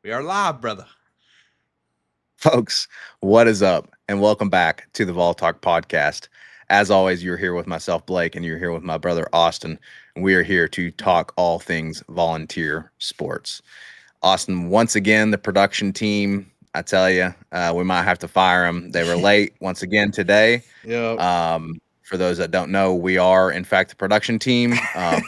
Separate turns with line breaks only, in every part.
We are live, brother.
Folks, what is up? And welcome back to the Vol Talk podcast. As always, you're here with myself, Blake, and you're here with my brother, Austin. And we are here to talk all things volunteer sports. Austin, once again, the production team, I tell you, we might have to fire them. They were late once again today.
Yep.
For those that don't know, we are, in fact, the production team,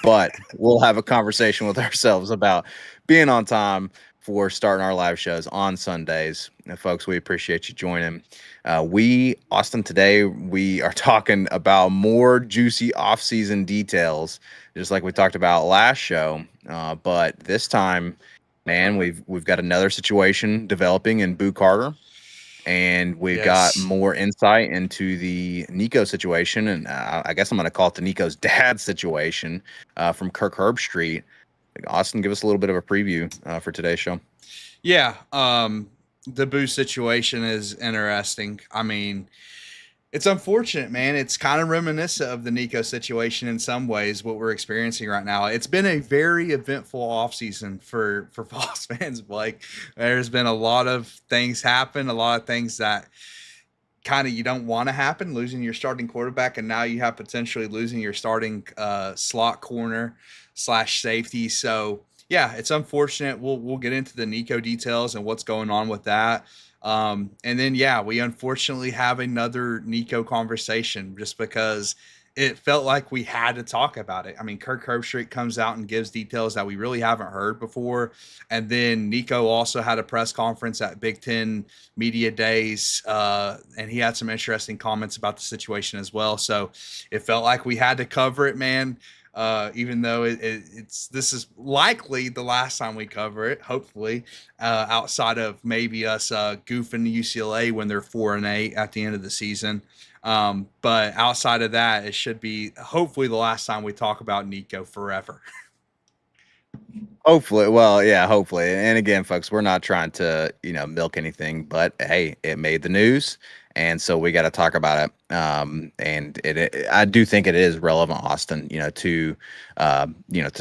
but we'll have a conversation with ourselves about being on time for starting our live shows on Sundays. And folks, we appreciate you joining. Austin, today we are talking about more juicy off-season details, just like we talked about last show. But this time, man, we've got another situation developing in Boo Carter, and we've got
Yes.
more insight into the Nico situation, and I guess I'm going to call it the Nico's dad situation from Kirk Herbstreit. Austin, give us a little bit of a preview for today's show.
Yeah. The Boo situation is interesting. I mean, it's unfortunate, man. It's kind of reminiscent of the Nico situation in some ways, what we're experiencing right now. It's been a very eventful offseason for Vols fans, Blake. There's been a lot of things happen, a lot of things that kind of you don't want to happen, losing your starting quarterback, and now you have potentially losing your starting slot corner slash safety. So yeah, it's unfortunate. We'll get into the Nico details and what's going on with that. And then yeah, we unfortunately have another Nico conversation just because it felt like we had to talk about it. I mean, Kirk Herbstreit comes out and gives details that we really haven't heard before. And then Nico also had a press conference at Big Ten Media Days, and he had some interesting comments about the situation as well. So it felt like we had to cover it, man. Even though it's this is likely the last time we cover it, hopefully, outside of maybe us goofing UCLA when they're 4-8 at the end of the season. But outside of that, it should be hopefully the last time we talk about Nico forever.
Hopefully, well, yeah, hopefully. And again, folks, we're not trying to, milk anything, but hey, it made the news, and so we got to talk about it. And I do think it is relevant, Austin, to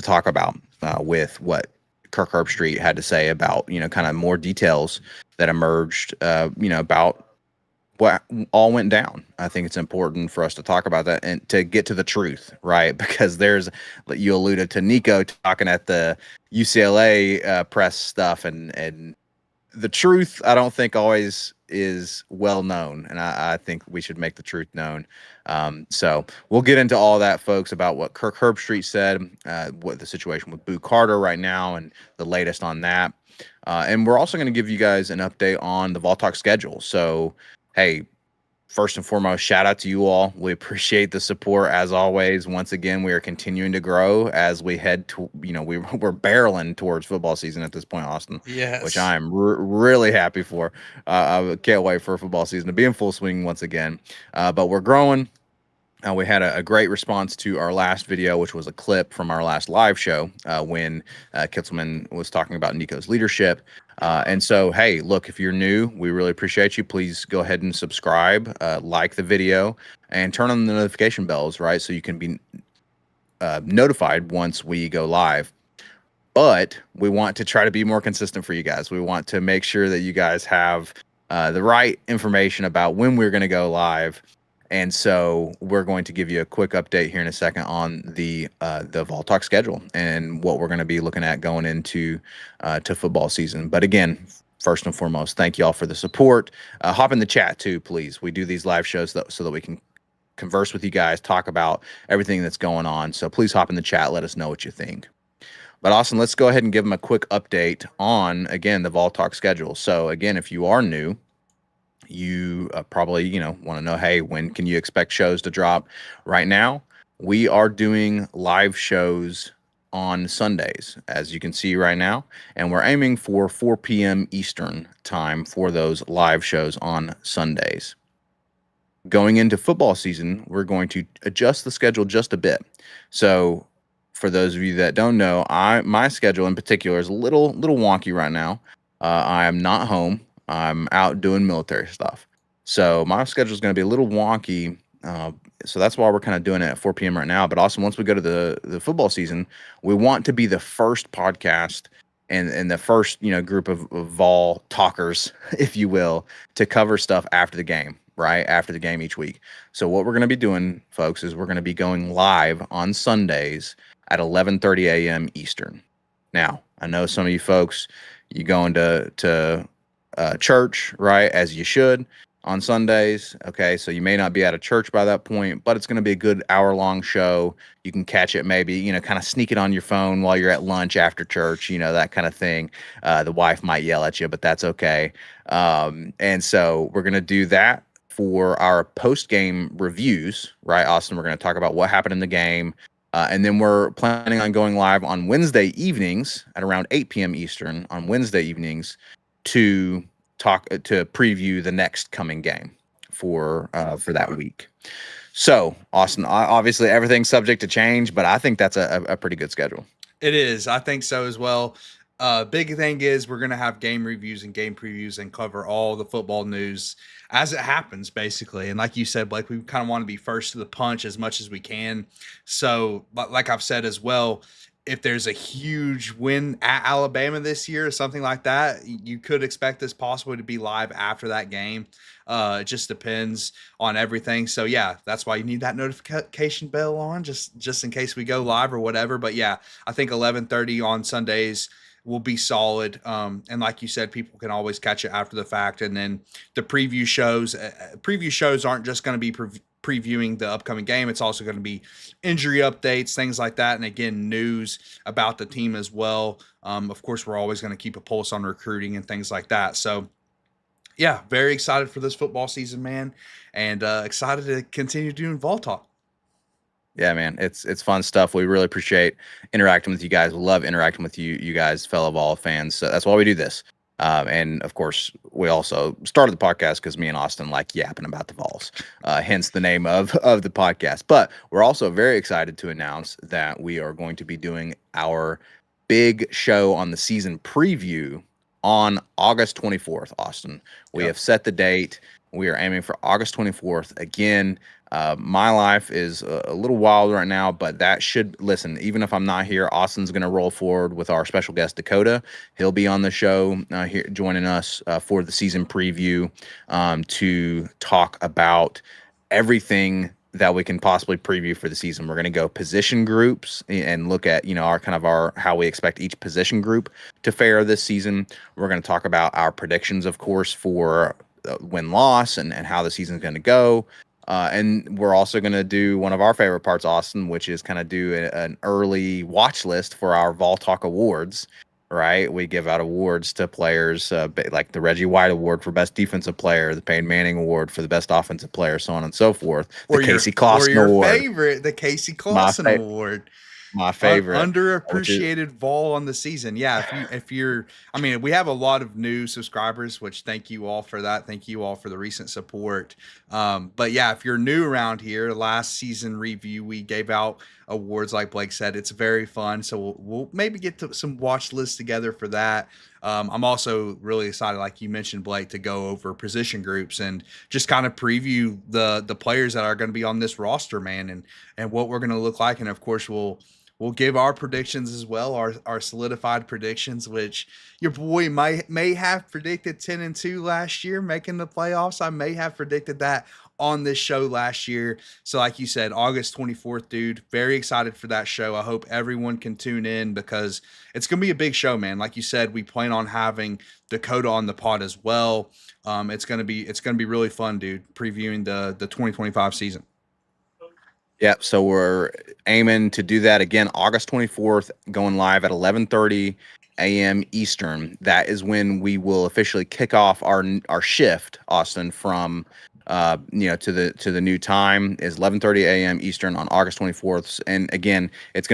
talk about with what Kirk Herbstreit had to say about, kind of more details that emerged, about what all went down. I think it's important for us to talk about that and to get to the truth, right? Because you alluded to Nico talking at the UCLA press stuff, and the truth I don't think always is well known, and I think we should make the truth known. So we'll get into all that, folks, about what Kirk Herbstreit said, what the situation with Boo Carter right now, and the latest on that. And we're also going to give you guys an update on the Vol Talk schedule. So hey, first and foremost, shout out to you all. We appreciate the support as always. Once again, we are continuing to grow as we head to, we're barreling towards football season at this point, Austin, which
Yes.
I am really happy for. I can't wait for football season to be in full swing once again. But we're growing. We had a great response to our last video, which was a clip from our last live show when Kitzelman was talking about Nico's leadership. And so, hey, look, if you're new, we really appreciate you. Please go ahead and subscribe, like the video, and turn on the notification bells, right? So you can be notified once we go live. But we want to try to be more consistent for you guys. We want to make sure that you guys have the right information about when we're going to go live. And so we're going to give you a quick update here in a second on the Vol Talk schedule and what we're going to be looking at going into to football season. But again, first and foremost, thank you all for the support. Hop in the chat too, please. We do these live shows so that we can converse with you guys, talk about everything that's going on. So please hop in the chat, let us know what you think. But Austin, let's go ahead and give them a quick update on, again, the Vol Talk schedule. So again, if you are new, you probably want to know, hey, when can you expect shows to drop? Right now we are doing live shows on Sundays, as you can see right now, and we're aiming for 4 p.m. Eastern time for those live shows on Sundays. Going into football season, we're going to adjust the schedule just a bit. So for those of you that don't know, my schedule in particular is a little wonky right now. I am not home. I'm out doing military stuff. So my schedule is going to be a little wonky. So that's why we're kind of doing it at 4 p.m. right now. But also, once we go to the football season, we want to be the first podcast and the first group of Vol talkers, if you will, to cover stuff after the game, right after the game each week. So what we're going to be doing, folks, is we're going to be going live on Sundays at 11:30 a.m. Eastern. Now, I know some of you folks, you going to church, right, as you should on Sundays. Okay, so you may not be out of church by that point, but it's going to be a good hour-long show. You can catch it maybe, kind of sneak it on your phone while you're at lunch after church, that kind of thing. The wife might yell at you, but that's okay. And so we're going to do that for our post-game reviews, right, Austin? We're going to talk about what happened in the game. And then we're planning on going live on Wednesday evenings at around 8 p.m. Eastern on Wednesday evenings to preview the next coming game for that week. So, Austin, obviously everything's subject to change, but I think that's a pretty good schedule.
It is. I think so as well. Big thing is we're going to have game reviews and game previews and cover all the football news as it happens, basically. And like you said, Blake, we kind of want to be first to the punch as much as we can. So, but like I've said as well, if there's a huge win at Alabama this year or something like that, you could expect this possibly to be live after that game. It just depends on everything. So yeah, that's why you need that notification bell on just in case we go live or whatever. But yeah, I think 11:30 on Sundays will be solid. And like you said, people can always catch it after the fact. And then the preview shows aren't just going to be previewing the upcoming game. It's also going to be injury updates, things like that. And again, news about the team as well. Of course, we're always going to keep a pulse on recruiting and things like that. So yeah, very excited for this football season, man. And excited to continue doing Vol Talk.
Yeah, man, it's fun stuff. We really appreciate interacting with you guys. We love interacting with you guys, fellow Vol fans. So that's why we do this. And of course, we also started the podcast because me and Austin like yapping about the Vols, hence the name of the podcast. But we're also very excited to announce that we are going to be doing our big show on the season preview on August 24th, Austin. We have set the date. We are aiming for August 24th. Again, my life is a little wild right now, but that should, listen, even if I'm not here, Austin's going to roll forward with our special guest, Dakota. He'll be on the show here joining us for the season preview to talk about everything that we can possibly preview for the season. We're going to go position groups and look at, our how we expect each position group to fare this season. We're going to talk about our predictions, of course, for win-loss and how the season's going to go. And we're also going to do one of our favorite parts, Austin, which is kind of do an early watch list for our Vol Talk Awards, right? We give out awards to players like the Reggie White Award for Best Defensive Player, the Peyton Manning Award for the Best Offensive Player, so on and so forth. The Casey Clausen Award.
Or your favorite, the Casey Clausen Award.
My favorite.
Underappreciated Vol on the season. Yeah, if you're I mean, we have a lot of new subscribers, which thank you all for that. Thank you all for the recent support. But yeah, if you're new around here, last season review, we gave out awards like Blake said. It's very fun. So we'll maybe get to some watch lists together for that. I'm also really excited, like you mentioned, Blake, to go over position groups and just kind of preview the players that are going to be on this roster, man, and what we're going to look like. And of course, we'll give our predictions as well, our solidified predictions, which your boy may have predicted 10-2 last year, making the playoffs. I may have predicted that on this show last year. So like you said, August 24th, dude, very excited for that show. I hope everyone can tune in because it's going to be a big show, man. Like you said, we plan on having Dakota on the pod as well. It's going to be really fun, dude, previewing the 2025 season.
Yep. So we're aiming to do that again, August 24th, going live at 11:30 a.m. Eastern. That is when we will officially kick off our shift, Austin, from to the new time is 11:30 a.m. Eastern on August 24th. And again, that's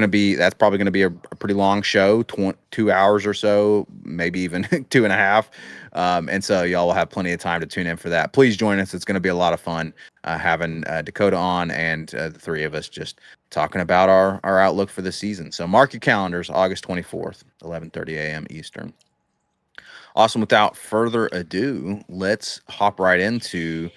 probably going to be a pretty long show, 2 hours or so, maybe even 2.5. And so y'all will have plenty of time to tune in for that. Please join us. It's going to be a lot of fun having Dakota on and the three of us just talking about our outlook for the season. So mark your calendars, August 24th, 11:30 a.m. Eastern. Awesome. Without further ado, let's hop right into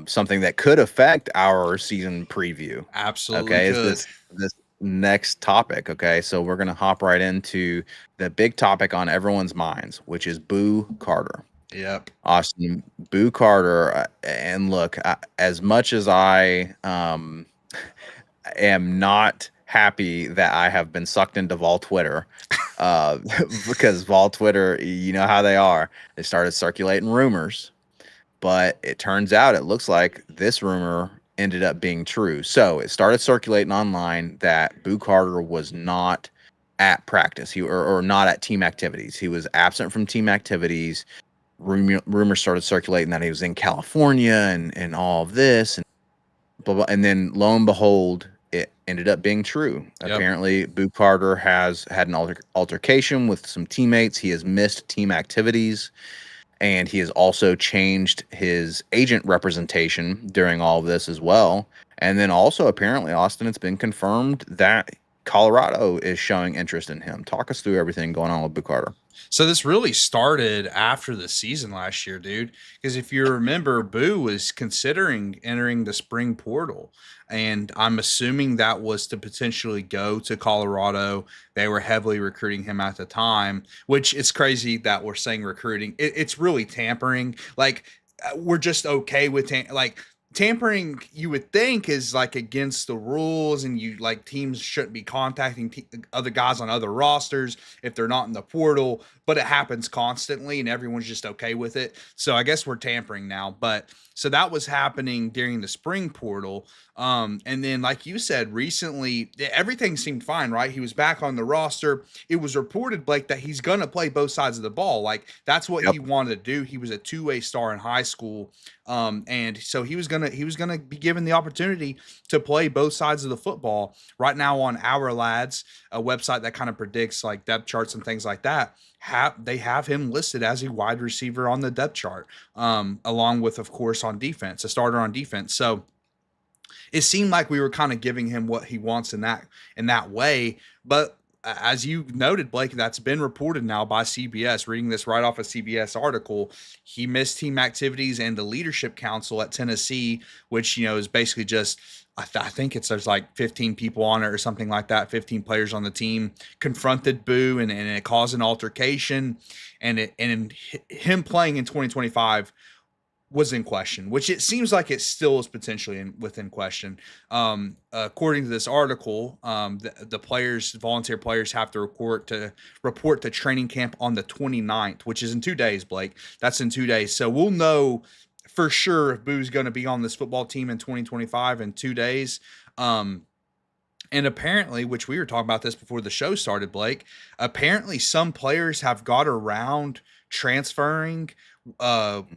something that could affect our season preview.
Absolutely.
Okay.
Good.
next topic. Okay, so we're gonna hop right into the big topic on everyone's minds, which is Boo Carter.
Yep.
Austin, Boo Carter. And look, as much as I am not happy that I have been sucked into Vol Twitter, uh, because Vol Twitter, you know how they are. They started circulating rumors, but it turns out it looks like this rumor ended up being true. So it started circulating online that Boo Carter was not at practice, or not at team activities. He was absent from team activities. Rumors started circulating that he was in California and all of this, and blah, blah. And then lo and behold, it ended up being true.
Yep.
Apparently, Boo Carter has had an altercation with some teammates. He has missed team activities, and he has also changed his agent representation during all of this as well. And then also, apparently, Austin, it's been confirmed that Colorado is showing interest in him. Talk us through everything going on with Boo Carter.
So this really started after the season last year, dude. Because if you remember, Boo was considering entering the spring portal, and I'm assuming that was to potentially go to Colorado. They were heavily recruiting him at the time, which it's crazy that we're saying recruiting. It's really tampering. Like we're just okay with like tampering, you would think, is like against the rules, and you like teams shouldn't be contacting other guys on other rosters if they're not in the portal, but it happens constantly and everyone's just okay with it. So I guess we're tampering now. But so that was happening during the spring portal. And then, like you said, recently everything seemed fine, right? He was back on the roster. It was reported, Blake, that he's gonna play both sides of the ball. Like that's what he wanted to do. He was a two-way star in high school. And so he was gonna be given the opportunity to play both sides of the football. Right now on Our Lads, a website that kind of predicts like depth charts and things like that, they have him listed as a wide receiver on the depth chart, along with, of course, on defense, a starter on defense. So it seemed like we were kind of giving him what he wants in that way. But as you noted, Blake, that's been reported now by CBS. Reading this right off a CBS article, he missed team activities, and the leadership council at Tennessee, which is basically just I think there's like 15 people on it or something like that, 15 players on the team, confronted Boo, and it caused an altercation, and him playing in 2025 was in question, which it seems like it still is potentially within question. According to this article, the players, volunteer players, have to report to training camp on the 29th, which is in 2 days, Blake. That's in 2 days. So we'll know for sure if Boo's going to be on this football team in 2025 in 2 days. And apparently, which we were talking about this before the show started, Blake, apparently some players have got around transferring,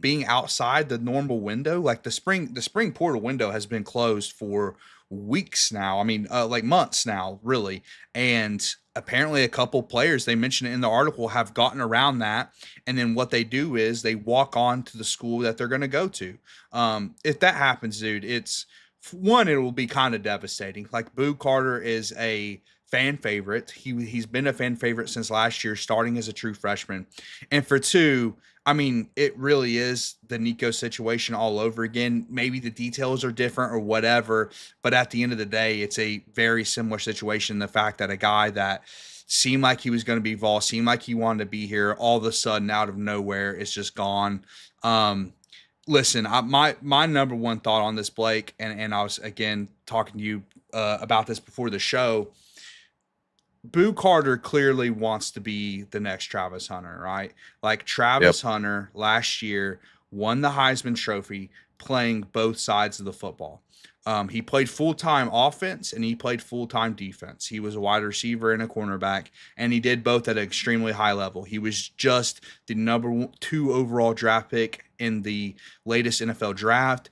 being outside the normal window. Like the spring portal window has been closed for weeks now. I mean, like months now, really. And apparently a couple players, they mentioned it in the article, have gotten around that. And then what they do is they walk on to the school that they're going to go to. If that happens, dude, it will be kind of devastating. Like Boo Carter is a fan favorite. He's been a fan favorite since last year, starting as a true freshman. And for two, I mean, it really is the Nico situation all over again. Maybe the details are different or whatever, but at the end of the day, it's a very similar situation. The fact that a guy that seemed like he was going to be Vol, seemed like he wanted to be here, all of a sudden out of nowhere, it's just gone. Listen, my number one thought on this, Blake, and I was again talking to you about this before the show. Boo Carter clearly wants to be the next Travis Hunter, right? Like Travis Hunter last year won the Heisman Trophy playing both sides of the football. He played full-time offense and he played full-time defense. He was a wide receiver and a cornerback, and he did both at an extremely high level. He was just the number 2 overall draft pick in the latest NFL draft.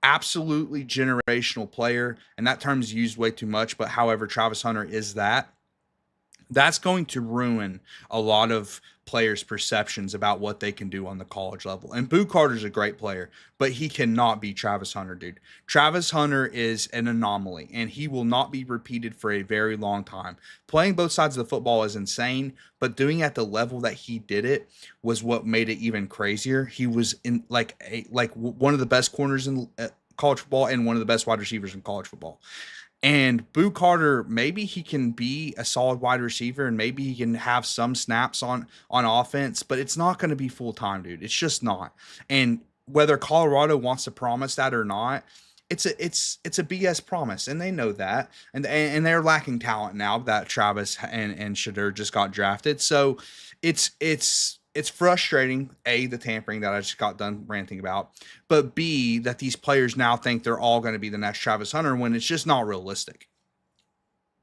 Absolutely generational player, and that term's used way too much, but however, Travis Hunter is that. That's going to ruin a lot of players' perceptions about what they can do on the college level. And Boo Carter's a great player, but he cannot be Travis Hunter, dude. Travis Hunter is an anomaly, and he will not be repeated for a very long time. Playing both sides of the football is insane, but doing it at the level that he did it was what made it even crazier. He was in like one of the best corners in college football and one of the best wide receivers in college football. And Boo Carter, maybe he can be a solid wide receiver and maybe he can have some snaps on offense, but it's not going to be full time, dude. It's just not. And whether Colorado wants to promise that or not, it's a BS promise, and they know that, and they're lacking talent now that Travis and Shadur just got drafted. So it's frustrating. A, the tampering that I just got done ranting about, but B, that these players now think they're all going to be the next Travis Hunter when it's just not realistic.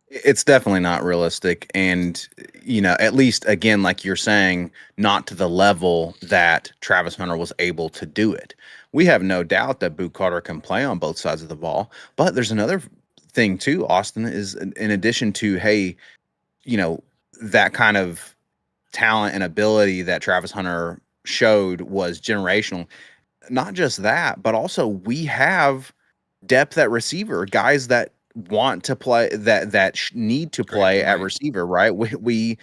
It's definitely not realistic. And, at least again, like you're saying, not to the level that Travis Hunter was able to do it. We have no doubt that Boo Carter can play on both sides of the ball. But there's another thing too, Austin, is in addition to, hey, that kind of talent and ability that Travis Hunter showed was generational. Not just that, but also we have depth at receiver, guys that want to play, that need to play at receiver, right? We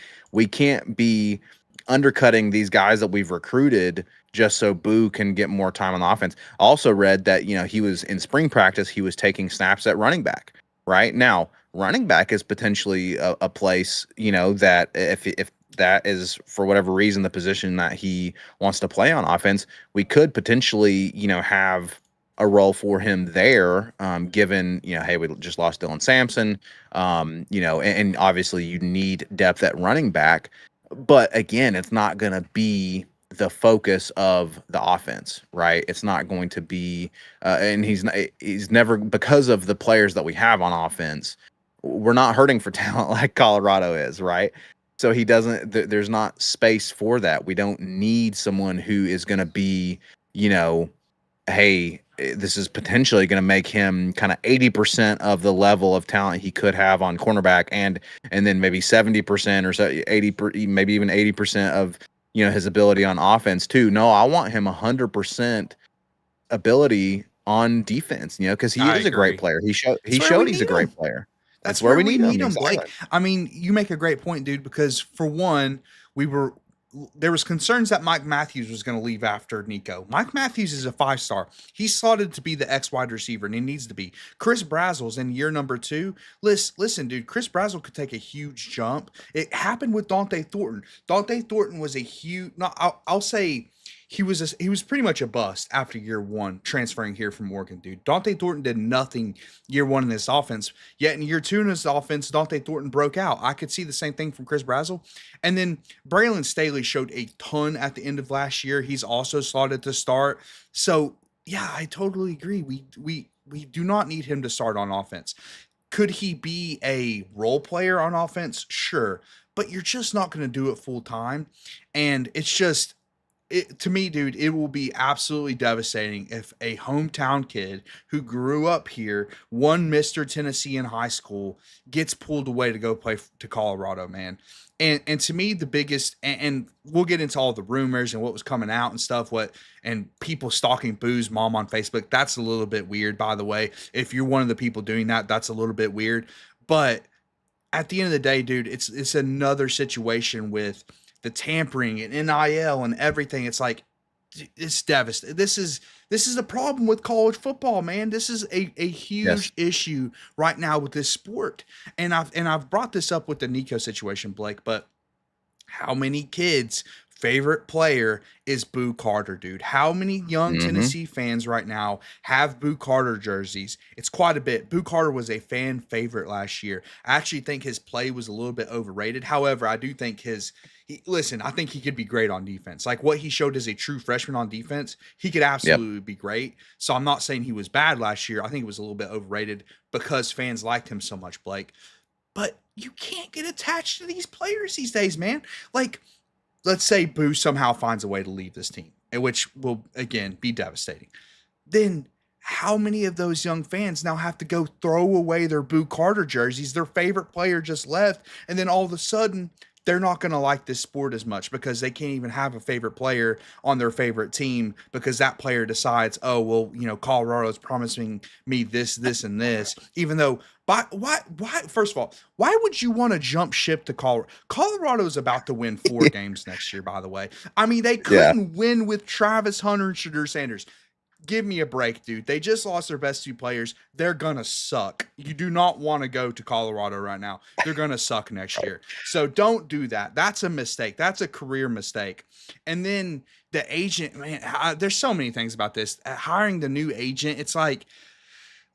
can't be undercutting these guys that we've recruited just so Boo can get more time on the offense. Also read that he was in spring practice, he was taking snaps at running back. Right now, running back is potentially a place that if that is for whatever reason the position that he wants to play on offense, we could potentially have a role for him there, given, hey, we just lost Dylan Sampson, and obviously you need depth at running back. But again, it's not going to be the focus of the offense, right? It's not going to be, and he's never, because of the players that we have on offense, we're not hurting for talent like Colorado is, right? So he doesn't, there's not space for that. We don't need someone who is going to be, hey, this is potentially going to make him kind of 80% of the level of talent he could have on cornerback, and then maybe 70% or so 80, maybe even 80% of his ability on offense too. No, I want him 100% ability on defense, because he is a great player. He showed he's a great player.
That's where we need him. Exactly. Blake. I mean, you make a great point, dude, because for one, there was concerns that Mike Matthews was going to leave after Nico. Mike Matthews is a 5-star. He's slotted to be the X wide receiver, and he needs to be. Chris Brazzell's in year number 2. Listen, dude, Chris Brazzell could take a huge jump. It happened with Dante Thornton. Dante Thornton was a huge, I'll say he was pretty much a bust after year 1 transferring here from Oregon, dude. Dante Thornton did nothing year 1 in this offense. Yet in year 2 in this offense, Dante Thornton broke out. I could see the same thing from Chris Brazzell. And then Braylon Staley showed a ton at the end of last year. He's also slotted to start. So yeah, I totally agree. We do not need him to start on offense. Could he be a role player on offense? Sure. But you're just not going to do it full time. And it's just, to me, dude, it will be absolutely devastating if a hometown kid who grew up here, won Mr. Tennessee in high school, gets pulled away to go play to Colorado, man. And to me, the biggest, and we'll get into all the rumors and what was coming out and stuff, and people stalking Boo's mom on Facebook. That's a little bit weird, by the way. If you're one of the people doing that, that's a little bit weird. But at the end of the day, dude, it's another situation with the tampering and NIL and everything. It's like, it's devastating. This is a problem with college football, man. This is a huge issue right now with this sport. And I've brought this up with the Nico situation, Blake, but how many kids' favorite player is Boo Carter, dude? How many young Tennessee fans right now have Boo Carter jerseys? It's quite a bit. Boo Carter was a fan favorite last year. I actually think his play was a little bit overrated. However, I do think I think he could be great on defense. Like what he showed as a true freshman on defense, he could absolutely be great. So I'm not saying he was bad last year. I think it was a little bit overrated because fans liked him so much, Blake. But you can't get attached to these players these days, man. Like, let's say Boo somehow finds a way to leave this team, which will, again, be devastating. Then how many of those young fans now have to go throw away their Boo Carter jerseys? Their favorite player just left, and then all of a sudden they're not going to like this sport as much because they can't even have a favorite player on their favorite team because that player decides, oh, well, Colorado's promising me this, and this, even though why, first of all, why would you want to jump ship to Colorado? Colorado's about to win 4 games next year, by the way. I mean, they couldn't win with Travis Hunter and Shadur Sanders. give me a break, dude. They just lost their best 2 players. They're gonna suck. You do not want to go to Colorado right now. They're gonna suck next year. So don't do that. That's a mistake. That's a career mistake. And then the agent, man, there's so many things about this. Hiring the new agent, it's like,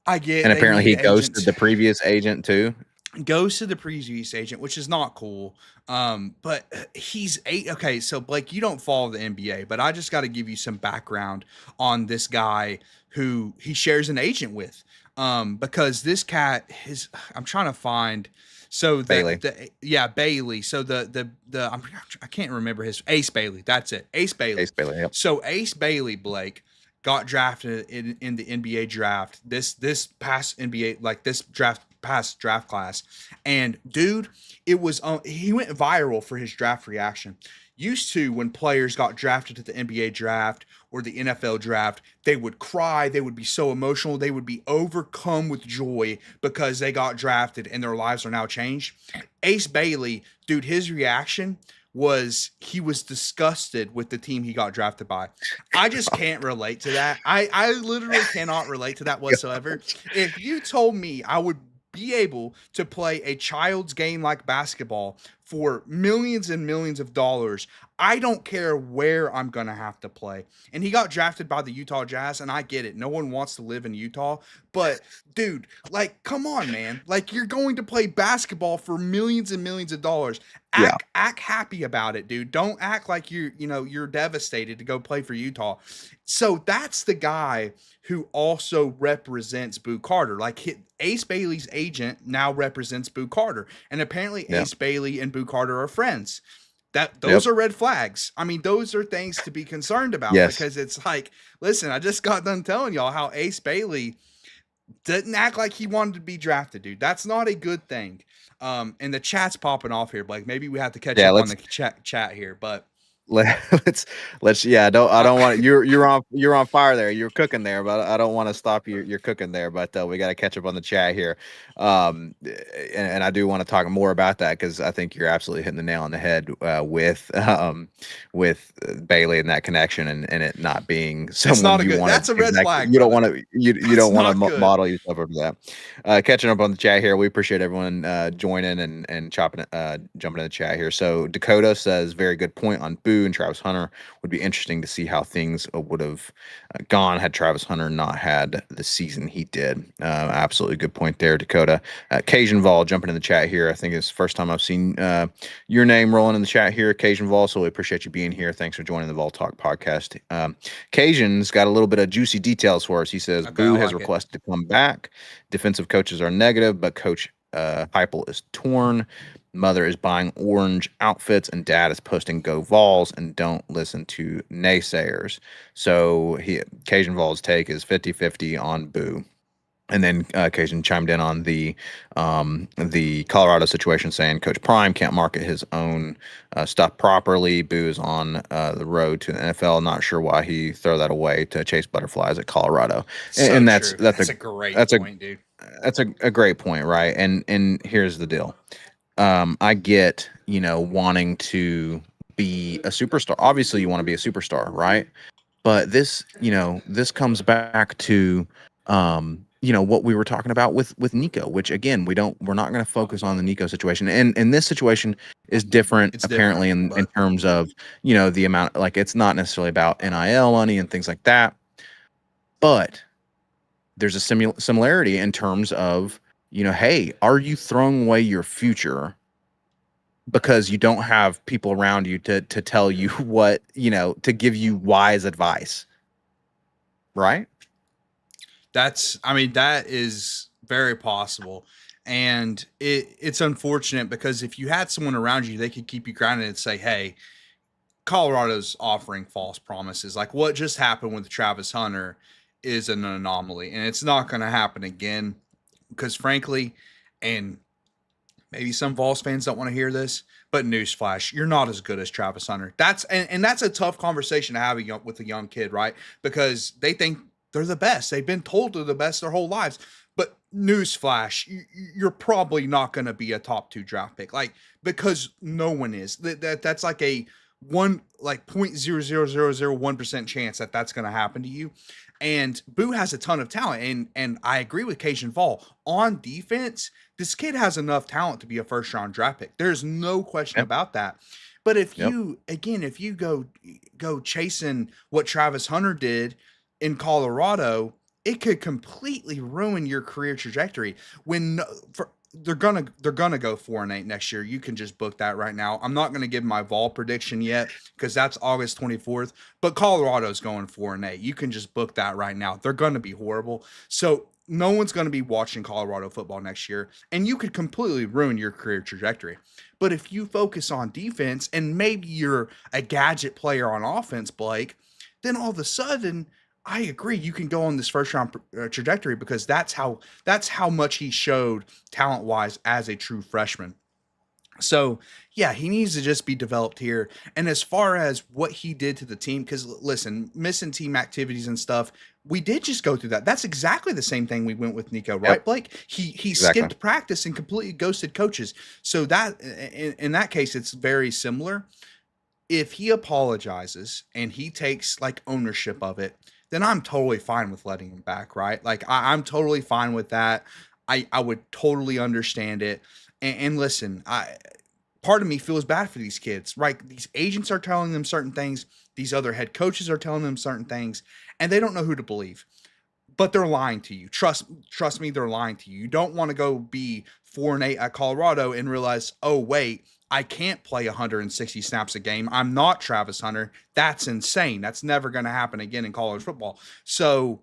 I get
And
they
apparently
need
he ghosted
agents.
the previous agent too.
Goes to the previous agent, which is not cool. But he's eight. Okay, so Blake, you don't follow the NBA, but I just got to give you some background on this guy who he shares an agent with. Because this cat is, I'm trying to find. So
Bailey.
Yeah, Bailey. So I can't remember his Ace Bailey. That's it, Ace Bailey.
Ace Bailey. Yep.
So Ace Bailey, Blake, got drafted in the NBA draft. This past NBA, like this past draft class, and dude, it was he went viral for his draft reaction. Used to, when players got drafted to the NBA draft or the NFL draft, they would cry, they would be so emotional, they would be overcome with joy because they got drafted and their lives are now changed. Ace Bailey, dude, his reaction was he was disgusted with the team he got drafted by. I just can't relate to that. I literally cannot relate to that whatsoever. If you told me I would be able to play a child's game like basketball for millions and millions of dollars, I don't care where I'm going to have to play. And he got drafted by the Utah Jazz, and I get it. No one wants to live in Utah. But, dude, like, come on, man. Like, you're going to play basketball for millions and millions of dollars. Act happy about it, dude. Don't act like you're devastated to go play for Utah. So that's the guy who also represents Boo Carter. Like, Ace Bailey's agent now represents Boo Carter. And apparently Ace Bailey and Boo Carter are friends. Those are red flags. I mean, those are things to be concerned about because it's like, listen, I just got done telling y'all how Ace Bailey didn't act like he wanted to be drafted, dude. That's not a good thing. And the chat's popping off here, Blake. Maybe we have to catch up on the chat here, but
let's I don't want you're on fire there, you're cooking there, but I don't want to stop you, you're cooking there, but we got to catch up on the chat here. And I do want to talk more about that because I think you're absolutely hitting the nail on the head with Bailey and that connection and it not being someone you want.
That's a red flag.
You don't want to you don't want to model yourself over that. Catching up on the chat here, we appreciate everyone joining and jumping in the chat here. So Dakota says very good point on Boo and Travis Hunter. Would be interesting to see how things would have gone had Travis Hunter not had the season he did. Absolutely good point there, Dakota. Cajun Vol jumping in the chat here. I think it's the first time I've seen your name rolling in the chat here, Cajun Vol. So we appreciate you being here. Thanks for joining the Vol Talk podcast. Cajun's got a little bit of juicy details for us. He says Boo has requested to come back. Defensive coaches are negative, but Coach Heupel is torn. Mother is buying orange outfits and dad is posting go Vols and don't listen to naysayers. So Cajun Vols take is 50-50 on Boo. And then Cajun chimed in on the Colorado situation, saying Coach Prime can't market his own stuff properly. Boo is on the road to the NFL. Not sure why he throw that away to chase butterflies at Colorado. And that's a great point, dude. That's a great point, right? And here's the deal. I get, wanting to be a superstar. Obviously, you want to be a superstar, right? But this comes back to, what we were talking about with Nico, which again, we're not going to focus on the Nico situation. And this situation is different, apparently, in terms of, the amount, like, it's not necessarily about NIL money and things like that. But there's a similarity in terms of, hey, are you throwing away your future because you don't have people around you to tell you what, to give you wise advice, right?
That is very possible. And it's unfortunate because if you had someone around you, they could keep you grounded and say, hey, Colorado's offering false promises. Like what just happened with Travis Hunter is an anomaly, and it's not going to happen again. Because frankly, and maybe some Vols fans don't want to hear this, but newsflash, you're not as good as Travis Hunter. That's a tough conversation to have with a young kid, right? Because they think they're the best. They've been told they're the best their whole lives. But newsflash, you're probably not going to be a top 2 draft pick, like because no one is. That's like a one like 0.00001% chance that that's going to happen to you. And Boo has a ton of talent, and I agree with Cajun Fall on defense. This kid has enough talent to be a first round draft pick. There's no question
Yep.
about that. But if
Yep.
you again, if you go chasing what Travis Hunter did in Colorado, it could completely ruin your career trajectory. When for they're gonna go 4-8 next year. You can just book that right now. I'm not gonna give my Vol prediction yet because that's August 24th. But Colorado's going 4-8. You can just book that right now. They're gonna be horrible. So no one's gonna be watching Colorado football next year, and you could completely ruin your career trajectory. But if you focus on defense and maybe you're a gadget player on offense, Blake, then all of a sudden I agree. You can go on this first round trajectory because that's how much he showed talent wise as a true freshman. So yeah, he needs to just be developed here. And as far as what he did to the team, because listen, missing team activities and stuff, we did just go through that. That's exactly the same thing we went with Nico, right,
Yep.
Blake? He
Exactly.
skipped practice and completely ghosted coaches. So that in that case, it's very similar. If he apologizes and he takes like ownership of it, then I'm totally fine with letting him back, right? Like I'm totally fine with that. I would totally understand it. And listen, I part of me feels bad for these kids, right? These agents are telling them certain things, these other head coaches are telling them certain things, and they don't know who to believe. But they're lying to you. Trust me, they're lying to you. You don't want to go be 4-8 at Colorado and realize, oh wait, I can't play 160 snaps a game. I'm not Travis Hunter. That's insane. That's never going to happen again in college football. So,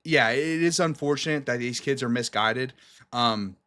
yeah, it is unfortunate that these kids are misguided. Um,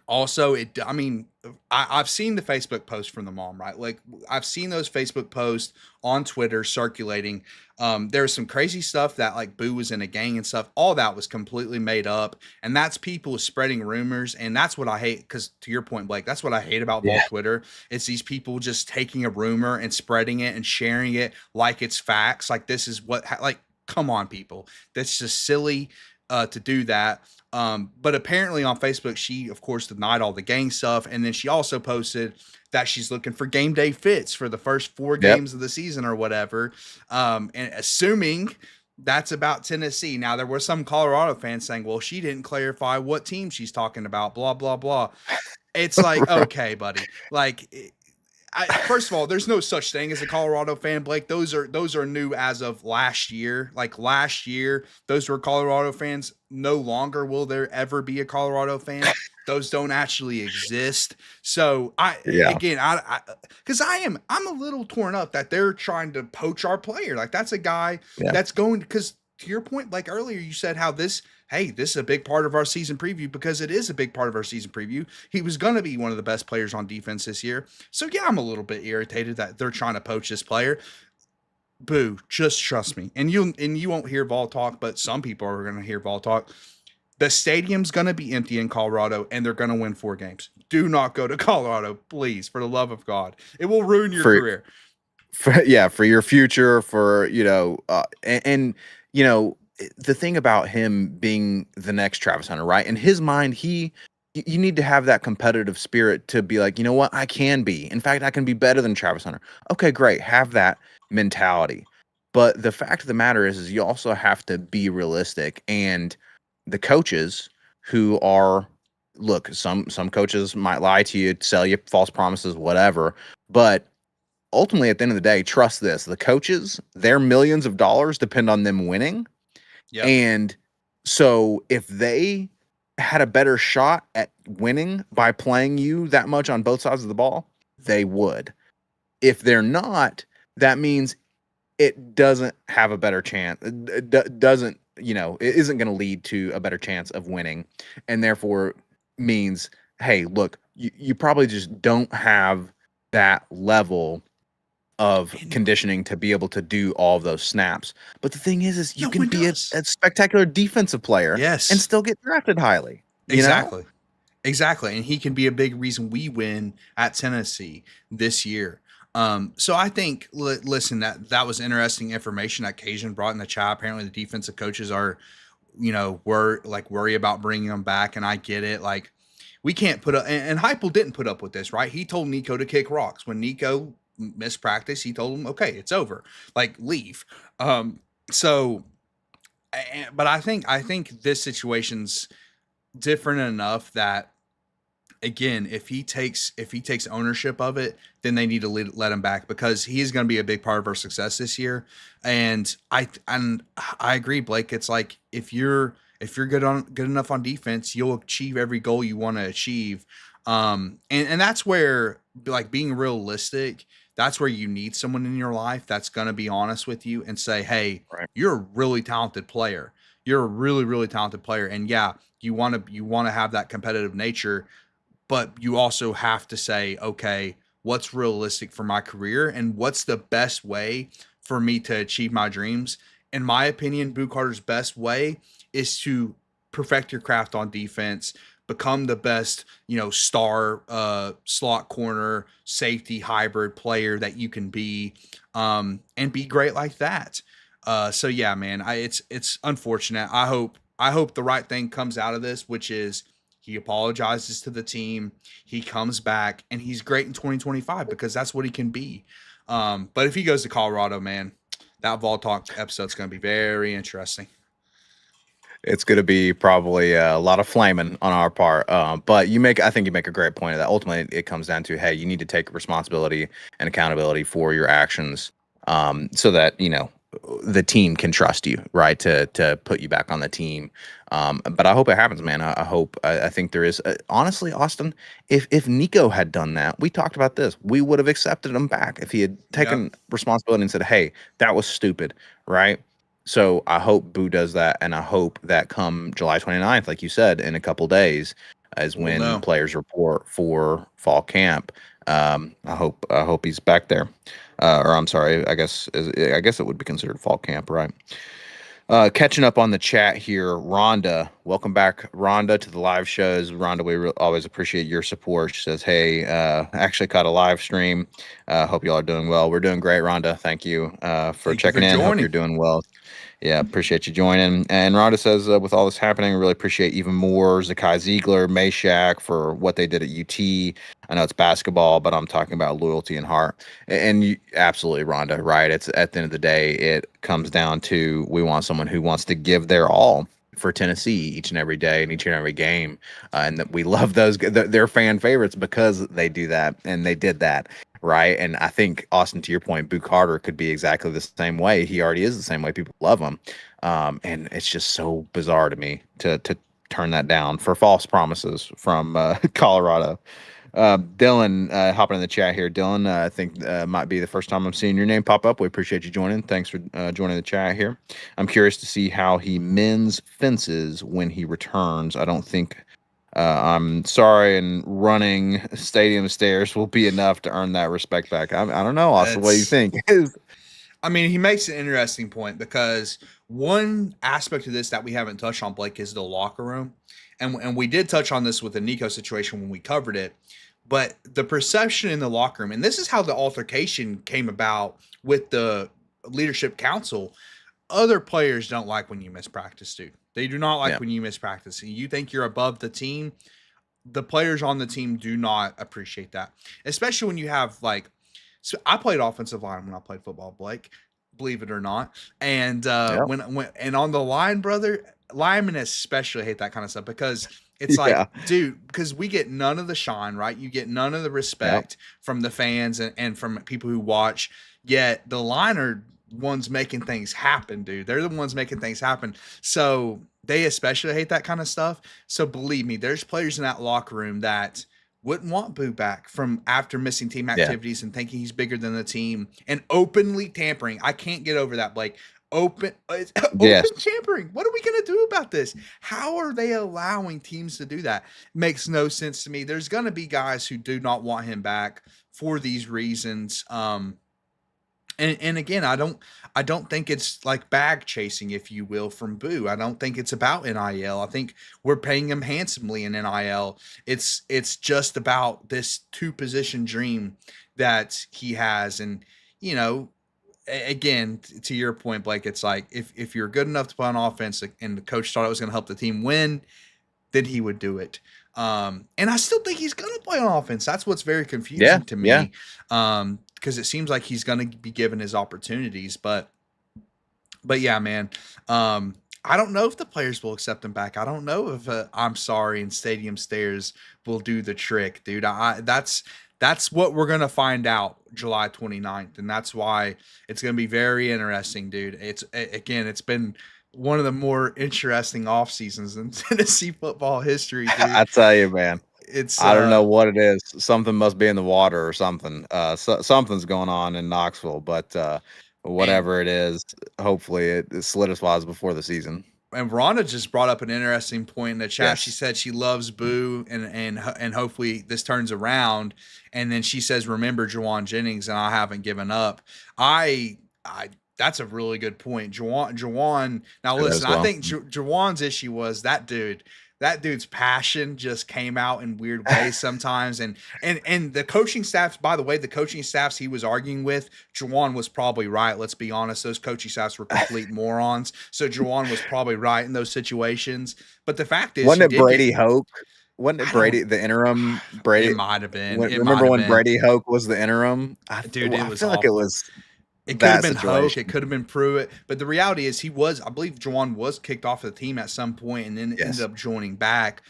Also, I mean, I've seen the Facebook post from the mom, right? Like I've seen those Facebook posts on Twitter circulating. There's some crazy stuff that like Boo was in a gang and stuff. All that was completely made up, and that's people spreading rumors, and that's what I hate. Because to your point, Blake, that's what I hate about Vol
Yeah.
Twitter. It's these people just taking a rumor and spreading it and sharing it like it's facts. Like this is what like. Come on, people. That's just silly to do that. But apparently on Facebook, she of course denied all the gang stuff, and then she also posted that she's looking for game day fits for the first four
Yep.
games of the season or whatever. And assuming that's about Tennessee. Now there were some Colorado fans saying, "Well, she didn't clarify what team she's talking about." Blah blah blah. It's like, okay, buddy. Like first of all, there's no such thing as a Colorado fan, Blake. Those are new as of last year. Like last year, those were Colorado fans. No longer will there ever be a Colorado fan. Those don't actually exist. So
Yeah.
because I'm a little torn up that they're trying to poach our player. Like that's a guy
Yeah.
that's going because to your point, like earlier, you said how this is a big part of our season preview because it is a big part of our season preview. He was going to be one of the best players on defense this year. So, yeah, I'm a little bit irritated that they're trying to poach this player. Boo, just trust me. And you won't hear Vol talk, but some people are going to hear Vol talk. The stadium's going to be empty in Colorado, and they're going to win 4 games. Do not go to Colorado, please, for the love of God. It will ruin your career.
For your future, for and the thing about him being the next Travis Hunter, right? In his mind, you need to have that competitive spirit to be like, you know what, I can be. In fact, I can be better than Travis Hunter. Okay, great. Have that mentality. But the fact of the matter is you also have to be realistic. And the coaches who are, look, some coaches might lie to you, sell you false promises, whatever. But ultimately, at the end of the day, trust this: the coaches, their millions of dollars depend on them winning.
Yep.
And so if they had a better shot at winning by playing you that much on both sides of the ball, they would. If they're not, that means it doesn't have a better chance. It doesn't, it isn't going to lead to a better chance of winning. And therefore means, hey, look, you probably just don't have that level of conditioning to be able to do all of those snaps. But the thing is you can be a spectacular defensive player,
yes,
and still get drafted highly.
Exactly. Exactly. And he can be a big reason we win at Tennessee this year. So I think, listen, that was interesting information that Cajun brought in the chat. Apparently the defensive coaches are, worry about bringing them back. And I get it. Like we can't put up, and Heupel didn't put up with this, right? He told Nico to kick rocks when Nico missed practice, he told him, okay, it's over, like leave. So, but I think this situation's different enough that, again, if he takes ownership of it, then they need to let him back, because he is going to be a big part of our success this year. And I agree, Blake. It's like if you're good enough on defense, you'll achieve every goal you want to achieve. And that's where, like, being realistic, that's where you need someone in your life that's going to be honest with you and say, hey,
Right.
you're a really talented player. You're a really, really talented player. And yeah, you want to have that competitive nature, but you also have to say, okay, what's realistic for my career and what's the best way for me to achieve my dreams? In my opinion, Boo Carter's best way is to perfect your craft on defense, become the best, star, slot corner, safety hybrid player that you can be, and be great like that. So yeah, man, it's unfortunate. I hope the right thing comes out of this, which is he apologizes to the team, he comes back, and he's great in 2025, because that's what he can be. But if he goes to Colorado, man, that Vol Talk episode's going to be very interesting.
It's going to be probably a lot of flaming on our part. But I think you make a great point of that. Ultimately, it comes down to, hey, you need to take responsibility and accountability for your actions, so that, the team can trust you, right? To put you back on the team. But I hope it happens, man. I think there is, honestly, Austin, if Nico had done that, we talked about this, we would have accepted him back if he had
Yep.
taken responsibility and said, hey, that was stupid, right? So I hope Boo does that, and I hope that come July 29th, like you said, in a couple days, is
We'll
when
know.
players report for fall camp. I hope he's back there, or I'm sorry, I guess it would be considered fall camp, right? Catching up on the chat here, Rhonda. Welcome back, Rhonda, to the live shows. Rhonda, we always appreciate your support. She says, hey, actually caught a live stream. Hope y'all are doing well. We're doing great, Rhonda. Thank you for
Thank you for
checking in. Hope you're
joining.
doing well. Yeah, appreciate you joining. And Rhonda says, with all this happening, I really appreciate even more Zakai Ziegler, Meshack for what they did at UT. I know it's basketball, but I'm talking about loyalty and heart. And you, absolutely, Rhonda, right? It's at the end of the day, it comes down to, we want someone who wants to give their all for Tennessee each and every day and each and every game, and that we love those. They're fan favorites because they do that, and they did that. Right. And I think, Austin, to your point, Boo Carter could be exactly the same way. He already is the same way. People love him. And it's just so bizarre to me to turn that down for false promises from Colorado. Dylan, hopping in the chat here. Dylan, I think might be the first time I'm seeing your name pop up. We appreciate you joining. Thanks for joining the chat here. I'm curious to see how he mends fences when he returns. I don't think I'm sorry, and running stadium stairs will be enough to earn that respect back. I don't know, Austin. What do you
It's
think?
I mean, he makes an interesting point, because one aspect of this that we haven't touched on, Blake, is the locker room. And we did touch on this with the Nico situation when we covered it. But the perception in the locker room, and this is how the altercation came about with the leadership council. Other players don't like when you miss practice, dude. They do not like
Yeah,
when you miss practice. And you think you're above the team. The players on the team do not appreciate that, especially when you have, like, so I played offensive line when I played football, Blake, believe it or not. And
yeah,
when and on the line, brother, linemen especially hate that kind of stuff, because it's like,
yeah,
dude, because we get none of the shine, right? You get none of the
yeah,
respect from the fans and from people who watch. Yet the line are ones making things happen, dude. They're the ones making things happen. So they especially hate that kind of stuff. So believe me, there's players in that locker room that wouldn't want Boo back from after missing team
yeah.
activities and thinking he's bigger than the team and openly tampering. I can't get over that, Blake. Open
Yes,
tampering. What are we gonna do about this? How are they allowing teams to do that? Makes no sense to me. There's gonna be guys who do not want him back for these reasons. And again, I don't think it's like bag chasing, if you will, from Boo. I don't think it's about NIL. I think we're paying him handsomely in NIL. It's just about this two position dream that he has. And you know, again, to your point, Blake, it's like, if you're good enough to play on offense and the coach thought it was going to help the team win, then he would do it. And I still think he's going to play on offense. That's what's very
yeah,
confusing to
yeah.
me. because it seems like he's going to be given his opportunities. But yeah, man. I don't know if the players will accept him back. I don't know if I'm sorry and stadium stares will do the trick, dude. That's what we're gonna find out July 29th, and that's why it's gonna be very interesting, dude. It's been one of the more interesting off seasons in Tennessee football history, dude.
I tell you, man.
It's
I don't know what it is. Something must be in the water or something. Something's going on in Knoxville, but
and
whatever it is, hopefully it solidifies before the season.
and Rhonda just brought up an interesting point in the chat. She
Yes.
said she loves Boo, and hopefully this turns around. And then she says, "Remember Jawan Jennings, and I haven't given up." I that's a really good point, Jawan. Now
That as
listen, I
well.
think Jawan's issue was that dude. That dude's passion just came out in weird ways sometimes, and the coaching staffs. By the way, the coaching staffs he was arguing with, Jawan was probably right. Let's be honest; those coaching staffs were complete morons. So Jawan was probably right in those situations. But the fact is,
Wasn't
he
it
did
Brady
get.
Hoke? Wasn't it
I don't.
Brady, the interim
It
Brady?
might have been. It might
Remember
have
when
been.
Brady Hoke was the interim?
Dude, it
I
was
feel like it
awful.
was
It could have
that
been Hoke. It
situation.
could have been Pruitt. But the reality is, I believe Jawan was kicked off the team at some point and then ended
Yes.
up joining back.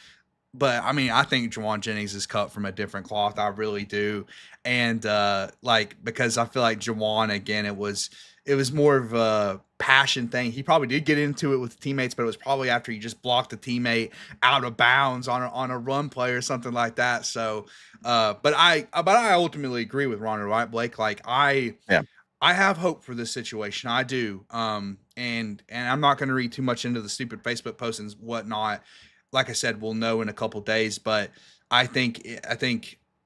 But I mean, I think Jawan Jennings is cut from a different cloth. I really do. And because I feel like Jawan, again, it was more of a passion thing. He probably did get into it with teammates, but it was probably after he just blocked a teammate out of bounds on a run play or something like that. So but I ultimately agree with Ronald, right, Blake? Like
Yeah.
I have hope for this situation. I do. And I'm not going to read too much into the stupid Facebook posts and whatnot. Like I said, we'll know in a couple days. But I think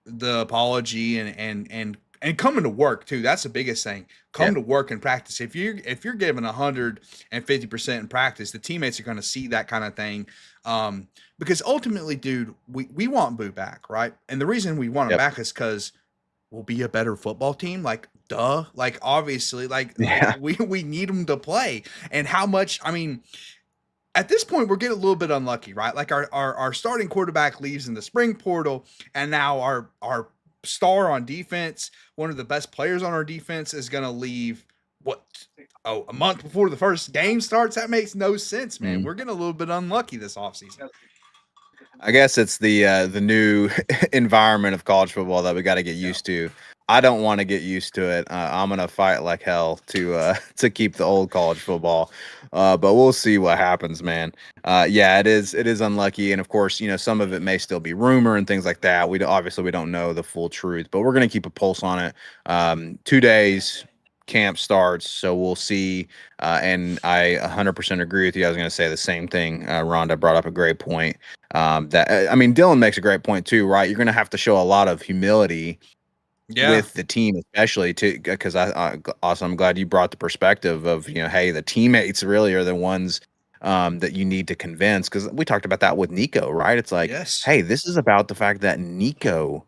the apology and coming to work too. That's the biggest thing.
Yeah.
Come to work and practice. If you're giving 150% in practice, the teammates are going to see that kind of thing. Because ultimately, dude, we want Boo back, right? And the reason we want him
Yep.
back is because we'll be a better football team. Like, duh. Like, obviously, like
Yeah.
we need him to play. And how much? I mean, at this point, we're getting a little bit unlucky, right? Like our starting quarterback leaves in the spring portal, and now our star on defense, one of the best players on our defense, is gonna leave. What? Oh, a month before the first game starts. That makes no sense, man.
Mm.
We're getting a little bit unlucky this offseason.
I guess it's the new environment of college football that we got to get used to. I don't want to get used to it. I'm gonna fight like hell to to keep the old college football, but we'll see what happens, man. Yeah, it is unlucky, and of course, some of it may still be rumor and things like that. Obviously we don't know the full truth, but we're gonna keep a pulse on it. 2 days. Camp starts, so we'll see. And I 100% agree with you. I was going to say the same thing. Rhonda brought up a great point. Dylan makes a great point too, right? You're going to have to show a lot of humility with the team, especially because I'm glad you brought the perspective of hey, the teammates really are the ones that you need to convince, because we talked about that with Nico, right? It's like,
Yes.
hey, this is about the fact that Nico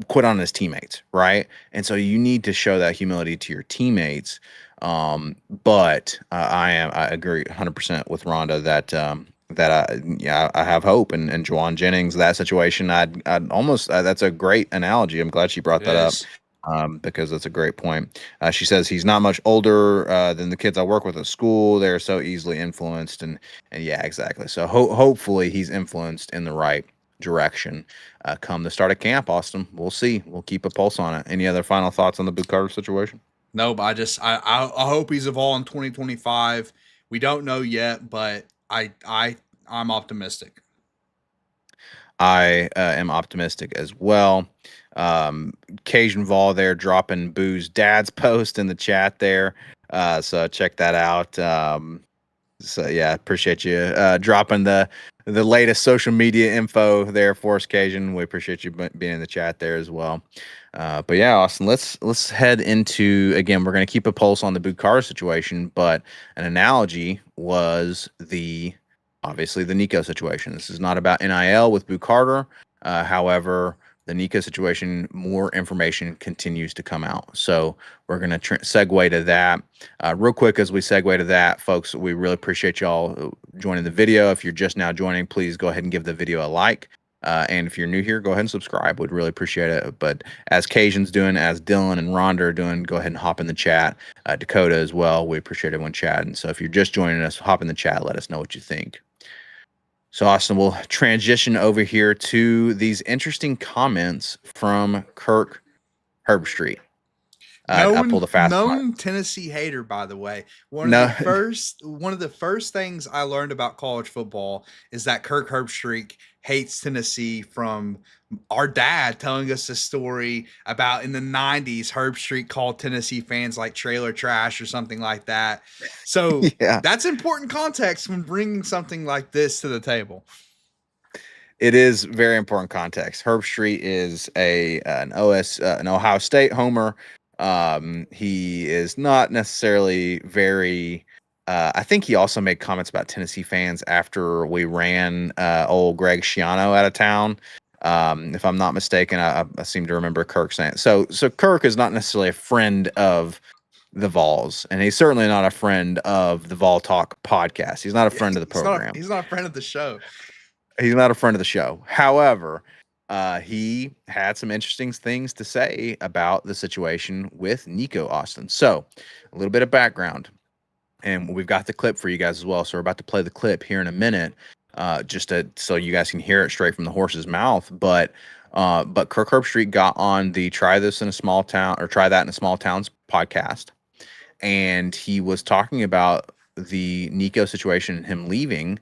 quit on his teammates, right? And so you need to show that humility to your teammates. But I agree 100% with Rhonda that I have hope, and Juwan Jennings, that situation, I'd almost that's a great analogy. I'm glad she brought that up. Because that's a great point. She says he's not much older than the kids I work with at school. They're so easily influenced, and yeah, exactly. So hopefully he's influenced in the right direction come the start of camp. Austin, we'll see. We'll keep a pulse on it. Any other final thoughts on the Boot Carter situation?
No, but I hope he's involved in 2025. We don't know yet, but I'm optimistic.
I am optimistic as well. Cajun Vol there dropping Boo's dad's post in the chat there. So check that out. So yeah, appreciate you dropping the latest social media info there for us, Cajun. We appreciate you being in the chat there as well. But yeah, Austin, let's head into, again, we're going to keep a pulse on the Boot Carter situation, but an analogy was obviously the Nico situation. This is not about NIL with Boot Carter. However, the Nico situation, more information continues to come out. So we're going to segue to that. Real quick, as we segue to that, folks, we really appreciate y'all joining the video. If you're just now joining, please go ahead and give the video a like. And if you're new here, go ahead and subscribe. Would really appreciate it. But as Cajun's doing, as Dylan and Rhonda are doing, go ahead and hop in the chat. Dakota as well. We appreciate everyone chatting. So if you're just joining us, hop in the chat. Let us know what you think. So Austin, we'll transition over here to these interesting comments from Kirk Herbstreit. I'll pull the fast
known Tennessee hater, by the way. One of the first things I learned about college football is that Kirk Herbstreit hates Tennessee from our dad telling us a story about in the 90s, Herbstreit called Tennessee fans like trailer trash or something like that. So that's important context when bringing something like this to the table.
It is very important context. Herbstreit is an Ohio State homer. He is not necessarily very I think he also made comments about Tennessee fans after we ran old Greg Schiano out of town. If I'm not mistaken, I seem to remember Kirk saying so Kirk is not necessarily a friend of the Vols, and he's certainly not a friend of the Vol Talk podcast. He's not a friend of the program.
He's not a friend of the show.
He's not a friend of the show. However, he had some interesting things to say about the situation with Nico Austin. So a little bit of background, and we've got the clip for you guys as well. So we're about to play the clip here in a minute, so you guys can hear it straight from the horse's mouth. But Kirk Herbstreit got on the Try That in a Small Towns podcast, and he was talking about the Nico situation and him leaving.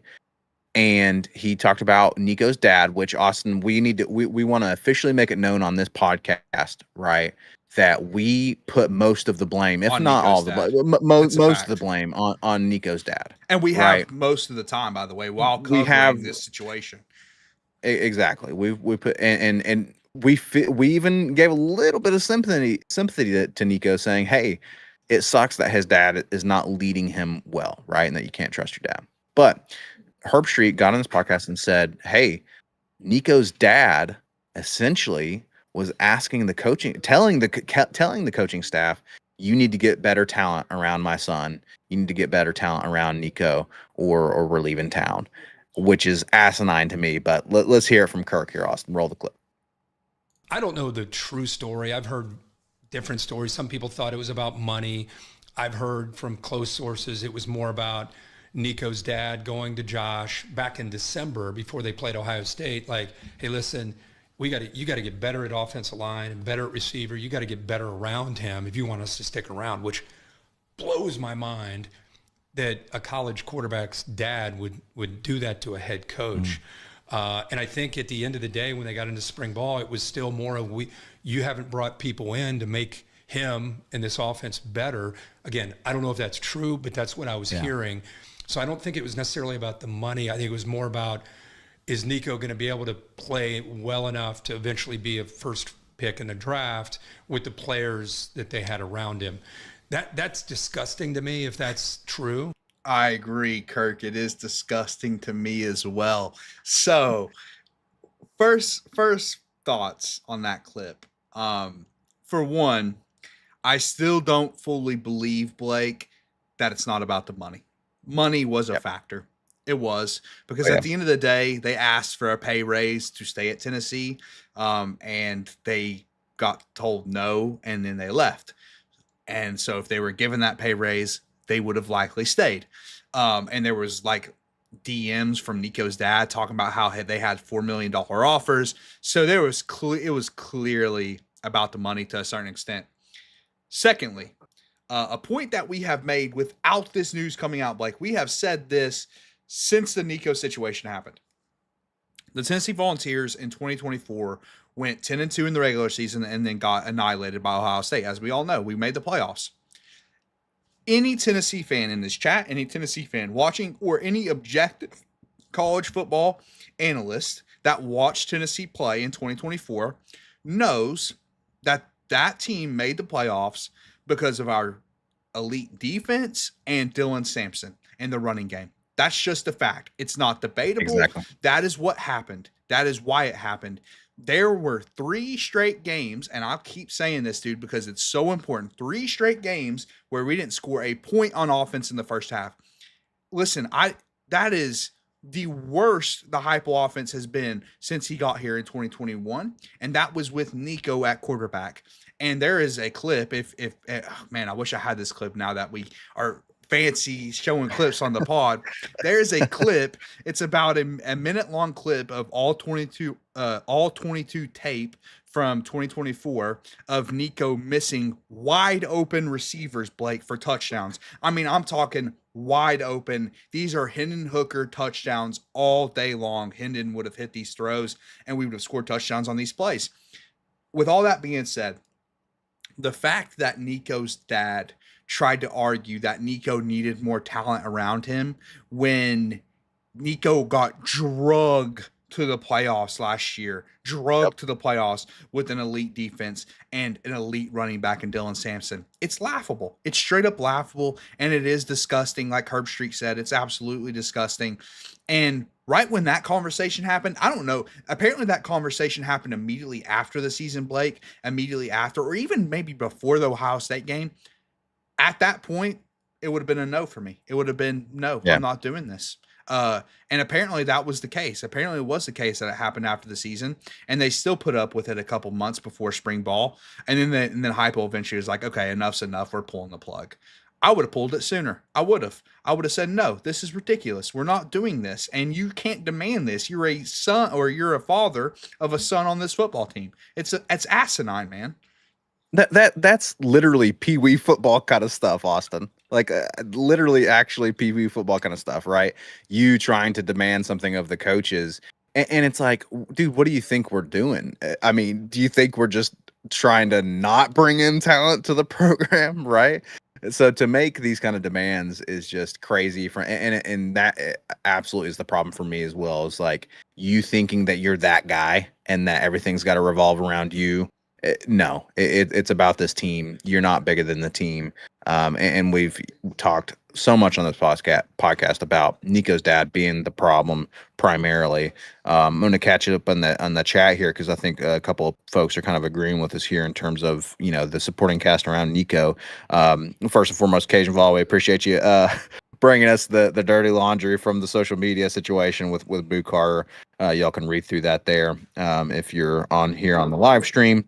And he talked about Nico's dad, which Austin, we want to officially make it known on this podcast, right? That we put most of the blame, if not Nico's all the blame, most of the blame on Nico's dad.
And we have most of the time, by the way, while covering this situation.
Exactly. We put and we even gave a little bit of sympathy to Nico, saying, hey, it sucks that his dad is not leading him well, right? And that you can't trust your dad. But Herbstreit got on this podcast and said, hey, Nico's dad essentially was asking telling the coaching staff, you need to get better talent around my son. You need to get better talent around Nico or we're leaving town, which is asinine to me. But let's hear it from Kirk here, Austin. Roll the clip.
I don't know the true story. I've heard different stories. Some people thought it was about money. I've heard from close sources it was more about Nico's dad going to Josh back in December before they played Ohio State, like, hey, listen, you got to get better at offensive line and better at receiver. You got to get better around him if you want us to stick around, which blows my mind that a college quarterback's dad would do that to a head coach. And I think at the end of the day, when they got into spring ball, it was still more of you haven't brought people in to make him and this offense better. Again, I don't know if that's true, but that's what I was hearing. So I don't think it was necessarily about the money. I think it was more about, is Nico going to be able to play well enough to eventually be a first pick in the draft with the players that they had around him? That's disgusting to me if that's true.
I agree, Kirk. It is disgusting to me as well. So first thoughts on that clip. For one, I still don't fully believe, Blake, that it's not about the money. Money was a factor. It was, because at the end of the day, they asked for a pay raise to stay at Tennessee, and they got told no, and then they left. And so if they were given that pay raise, they would have likely stayed. And there was like DMs from Nico's dad talking about how they had $4 million offers. So it was clearly about the money to a certain extent. Secondly, a point that we have made without this news coming out, Blake, we have said this since the Nico situation happened. The Tennessee Volunteers in 2024 went 10-2 in the regular season and then got annihilated by Ohio State. As we all know, we made the playoffs. Any Tennessee fan in this chat, any Tennessee fan watching, or any objective college football analyst that watched Tennessee play in 2024 knows that that team made the playoffs because of our elite defense and Dylan Sampson and the running game. That's just a fact. It's not debatable.
Exactly.
That is what happened. That is why it happened. There were 3 straight games, and I'll keep saying this, dude, because it's so important. 3 straight games where we didn't score a point on offense in the first half. Listen, that is the worst the Heupel offense has been since he got here in 2021, and that was with Nico at quarterback. And there is a clip. If man, I wish I had this clip now that we are fancy showing clips on the pod. There's a clip. It's about a minute long clip of all 22 tape from 2024 of Nico missing wide open receivers, Blake, for touchdowns. I mean, I'm talking wide open. These are Hendon Hooker touchdowns all day long. Hendon would have hit these throws and we would have scored touchdowns on these plays. With all that being said, the fact that Nico's dad tried to argue that Nico needed more talent around him when Nico got drugged to the playoffs last year, to the playoffs with an elite defense and an elite running back in Dylan Sampson. It's laughable. It's straight up laughable, and it is disgusting. Like Herbstreit said, it's absolutely disgusting. And right when that conversation happened, I don't know, apparently that conversation happened immediately after the season, Blake, immediately after, or even maybe before the Ohio State game. At that point, it would have been a no for me. It would have been, no, I'm not doing this. And apparently that was the case. Apparently it was the case that it happened after the season, and they still put up with it a couple months before spring ball. And then Heupel eventually was like, okay, enough's enough. We're pulling the plug. I would have pulled it sooner. I would have said, no, this is ridiculous. We're not doing this. And you can't demand this. You're a son, or you're a father of a son on this football team. It's asinine, man.
That's literally Pee Wee football kind of stuff, Austin. Like literally, actually Pee Wee football kind of stuff, right? You trying to demand something of the coaches, and it's like, dude, what do you think we're doing? I mean, do you think we're just trying to not bring in talent to the program, right? So to make these kind of demands is just crazy. And that absolutely is the problem for me as well. Is like you thinking that you're that guy and that everything's got to revolve around you. No, it's about this team. You're not bigger than the team. And we've talked so much on this podcast about Nico's dad being the problem primarily. I'm going to catch it up on the chat here because I think a couple of folks are kind of agreeing with us here in terms of, you know, the supporting cast around Nico. First and foremost, Cajun Vol, we appreciate you bringing us the dirty laundry from the social media situation with Boo Carter. Y'all can read through that there if you're on here on the live stream.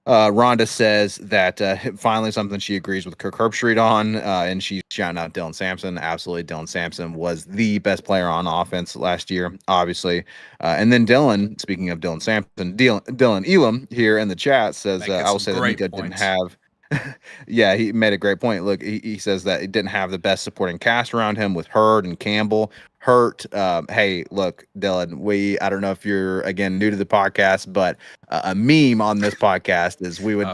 Rhonda says that finally something she agrees with Kirk Herbstreit on, and she's shouting out Dylan Sampson. Absolutely, Dylan Sampson was the best player on offense last year, obviously. And then Dylan, speaking of Dylan Sampson, Dylan Elam here in the chat says, I will say that Nico didn't have. Yeah, he made a great point. Look, he says that he didn't have the best supporting cast around him with Hurd and Campbell. Hurt. Hey, look, Dylan, I don't know if you're, again, new to the podcast, but a meme on this podcast is we would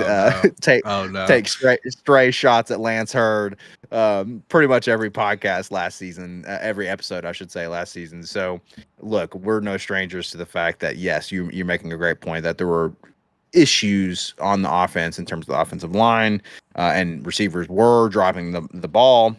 take stray shots at Lance Hurd pretty much every podcast last season, every episode, I should say, last season. So, look, we're no strangers to the fact that, yes, you're making a great point that there were issues on the offense in terms of the offensive line, and receivers were dropping the ball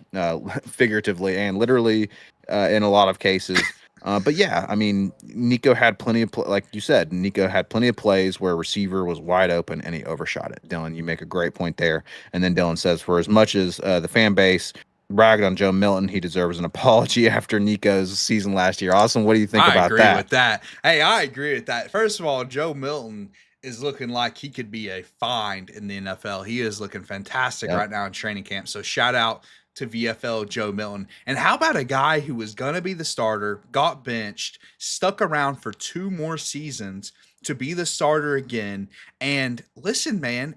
figuratively and literally in a lot of cases. But yeah, I mean, Nico had plenty of like you said, Nico had plenty of plays where a receiver was wide open and he overshot it. Dylan, you make a great point there. And then Dylan says, for as much as the fan base bragged on Joe Milton, he deserves an apology after Nico's season last year. Awesome. What do you think about that? I
agree with that. Hey, I agree with that. First of all, Joe Milton is looking like he could be a find in the NFL. He is looking fantastic right now in training camp. So shout out to VFL Joe Milton. And how about a guy who was going to be the starter, got benched, stuck around for 2 more seasons to be the starter again. And listen, man,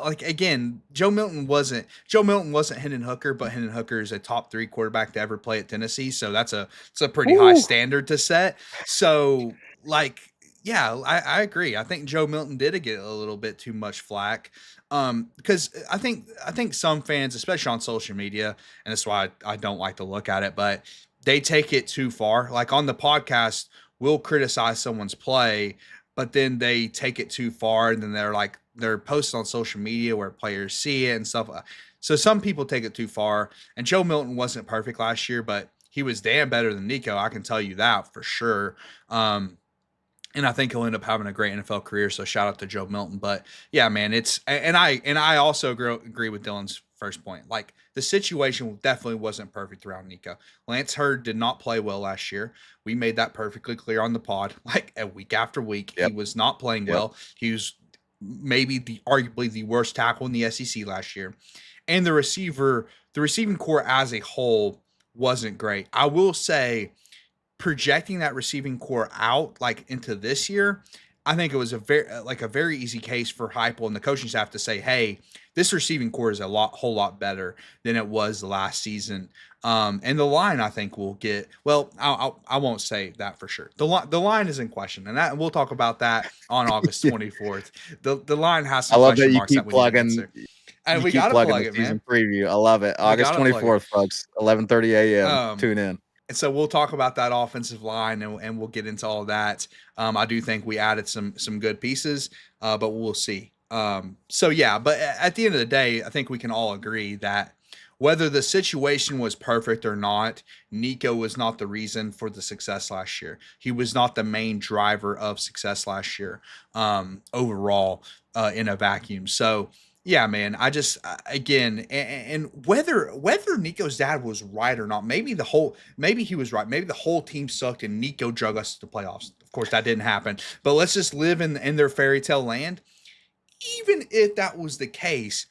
like again, Joe Milton wasn't Hendon Hooker, but Hendon Hooker is a top 3 quarterback to ever play at Tennessee. So it's a pretty high standard to set. So like, yeah, I agree. I think Joe Milton did get a little bit too much flack, because I think some fans, especially on social media, and that's why I don't like to look at it, but they take it too far. Like on the podcast, we'll criticize someone's play, but then they take it too far, and then they're posting on social media where players see it and stuff. So some people take it too far. And Joe Milton wasn't perfect last year, but he was damn better than Nico. I can tell you that for sure. And I think he'll end up having a great NFL career. So shout out to Joe Milton. But yeah, man, and I also agree with Dylan's first point. Like, the situation definitely wasn't perfect around Nico. Lance Hurd did not play well last year. We made that perfectly clear on the pod, like a week after week. He
Yep.
was not playing
Yep.
well. He was maybe arguably the worst tackle in the SEC last year. And the receiving core as a whole wasn't great. I will say, projecting that receiving core out like into this year, I think it was a very easy case for Heupel and the coaching staff to say, "Hey, this receiving core is whole lot better than it was the last season." And the line, I think, will get well. I won't say that for sure. The line is in question, and we'll talk about that on August 24th. The line has
I
some
love that
question
you
marks that
keep
we need to
plugging.
answer. And
You
we
keep
gotta
plugging
plug
the
it,
season
man.
preview. I love it. August
gotta plug it.
24th, folks, 11:30 a.m. Tune in.
And so we'll talk about that offensive line, and we'll get into all that. I do think we added some good pieces, but we'll see. So yeah, but at the end of the day, I think we can all agree that whether the situation was perfect or not, Nico was not the reason for the success last year. He was not the main driver of success last year, overall, in a vacuum. So yeah, man, I just again, and whether Nico's dad was right or not, maybe he was right. Maybe the whole team sucked and Nico drug us to the playoffs. Of course, that didn't happen. But let's just live in their fairy tale land. Even if that was the case,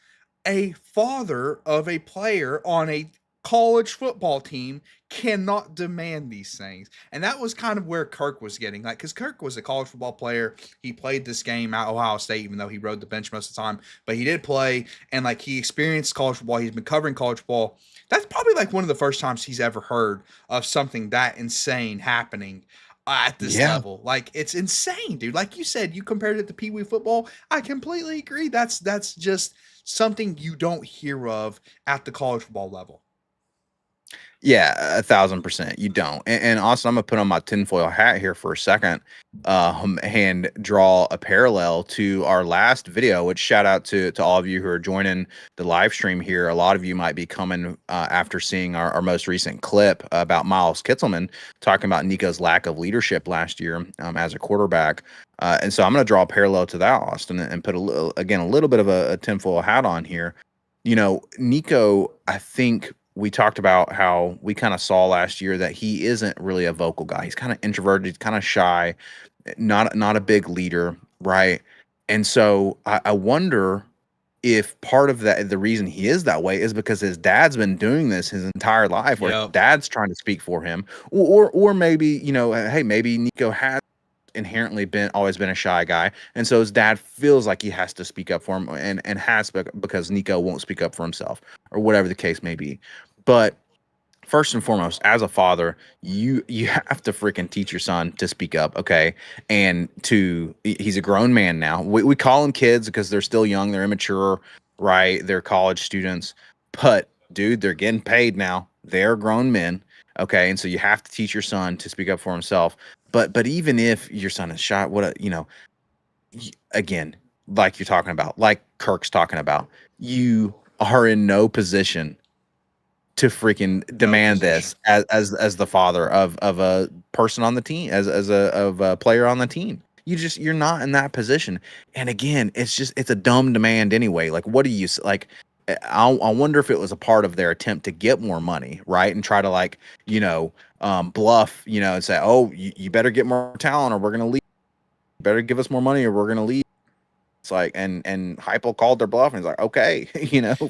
a father of a player on a college football team cannot demand these things. And that was kind of where Kirk was getting, like, because Kirk was a college football player. He played this game at Ohio State, even though he rode the bench most of the time, but he did play, and like, he experienced college football. He's been covering college football. That's probably like one of the first times he's ever heard of something that insane happening at this level. Like, it's insane, dude. Like you said, you compared it to Pee Wee football. I completely agree. That's just something you don't hear of at the college football level.
Yeah, 1,000%. You don't. And also, I'm gonna put on my tinfoil hat here for a second, and draw a parallel to our last video. Which, shout out to all of you who are joining the live stream here. A lot of you might be coming after seeing our most recent clip about Miles Kitselman talking about Nico's lack of leadership last year as a quarterback. And so I'm gonna draw a parallel to that, Austin, and put a little bit of a tinfoil hat on here. You know, Nico, I think we talked about how we kind of saw last year that he isn't really a vocal guy. He's kind of introverted, he's kind of shy, not a big leader, right? And so I wonder if part of that, the reason he is that way, is because his dad's been doing this his entire life, where his dad's trying to speak for him, or maybe, you know, hey, maybe Nico has inherently always been a shy guy, and so his dad feels like he has to speak up for him, and has, because Nico won't speak up for himself, or whatever the case may be. But first and foremost, as a father, you have to freaking teach your son to speak up, okay? And he's a grown man now. We call them kids because they're still young, they're immature, right? They're college students, but dude, they're getting paid now. They're grown men, okay? And so you have to teach your son to speak up for himself. But even if your son is shy, again, like you're talking about, like Kirk's talking about, you are in no position to freaking demand this as the father of a person on the team, as a player on the team. You're not in that position. And again, it's a dumb demand anyway. Like, what do you like? I wonder if it was a part of their attempt to get more money, right? And try to, like, bluff, and say, oh, you better get more talent or we're going to leave. You better give us more money or we're going to leave. It's like, and Heupel called their bluff, and he's like, okay,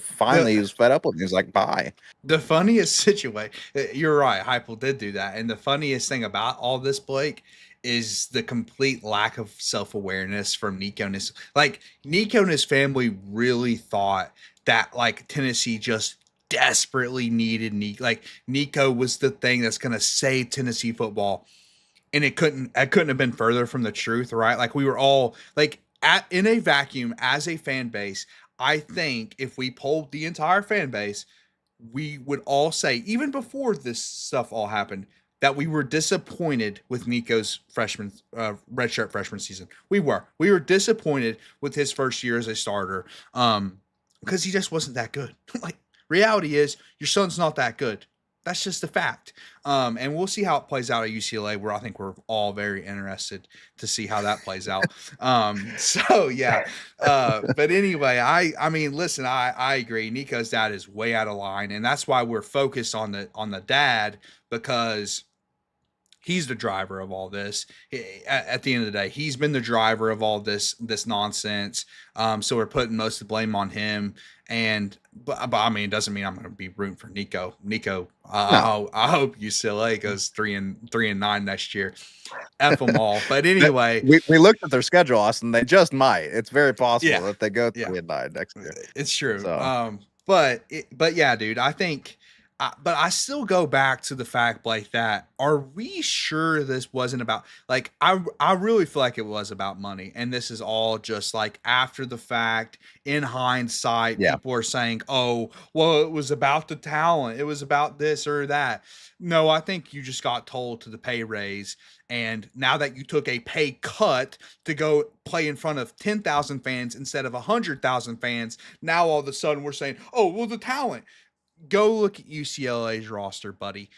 finally he was fed up with it. He's like, bye.
The funniest situation, you're right, Heupel did do that. And the funniest thing about all this, Blake, is the complete lack of self-awareness from Nico and his family really thought that, like, Tennessee just desperately needed Nico. Like, Nico was the thing that's going to save Tennessee football. And it couldn't have been further from the truth, right? Like, we were all like, in a vacuum as a fan base. I think if we polled the entire fan base, we would all say, even before this stuff all happened, that we were disappointed with Nico's redshirt freshman season. We were disappointed with his first year as a starter, because he just wasn't that good. Like, reality is, your son's not that good. That's just a fact. And we'll see how it plays out at UCLA, where I think we're all very interested to see how that plays out. So yeah. But anyway, I mean, listen, I agree. Nico's dad is way out of line, and that's why we're focused on the dad, because he's the driver of all this. At the end of the day, he's been the driver of all this nonsense. So we're putting most of the blame on him. And but I mean, it doesn't mean I'm going to be rooting for Nico.
No.
I hope UCLA goes 3-9 next year. F them all. But anyway,
we looked at their schedule, Austin. They just might. It's very possible
Yeah.
that they go
Yeah.
3-9 next year.
it's true.
So.
But yeah, dude, I think. But I still go back to the fact, Blake, that are we sure this wasn't about, like, I really feel like it was about money, and this is all just like after the fact, in hindsight.
Yeah.
People are saying, oh, well, it was about the talent, it was about this or that. No, I think you just got told to the pay raise, and now that you took a pay cut to go play in front of 10,000 fans instead of 100,000 fans, now all of a sudden we're saying, oh, well, the talent. Go look at UCLA's roster, buddy.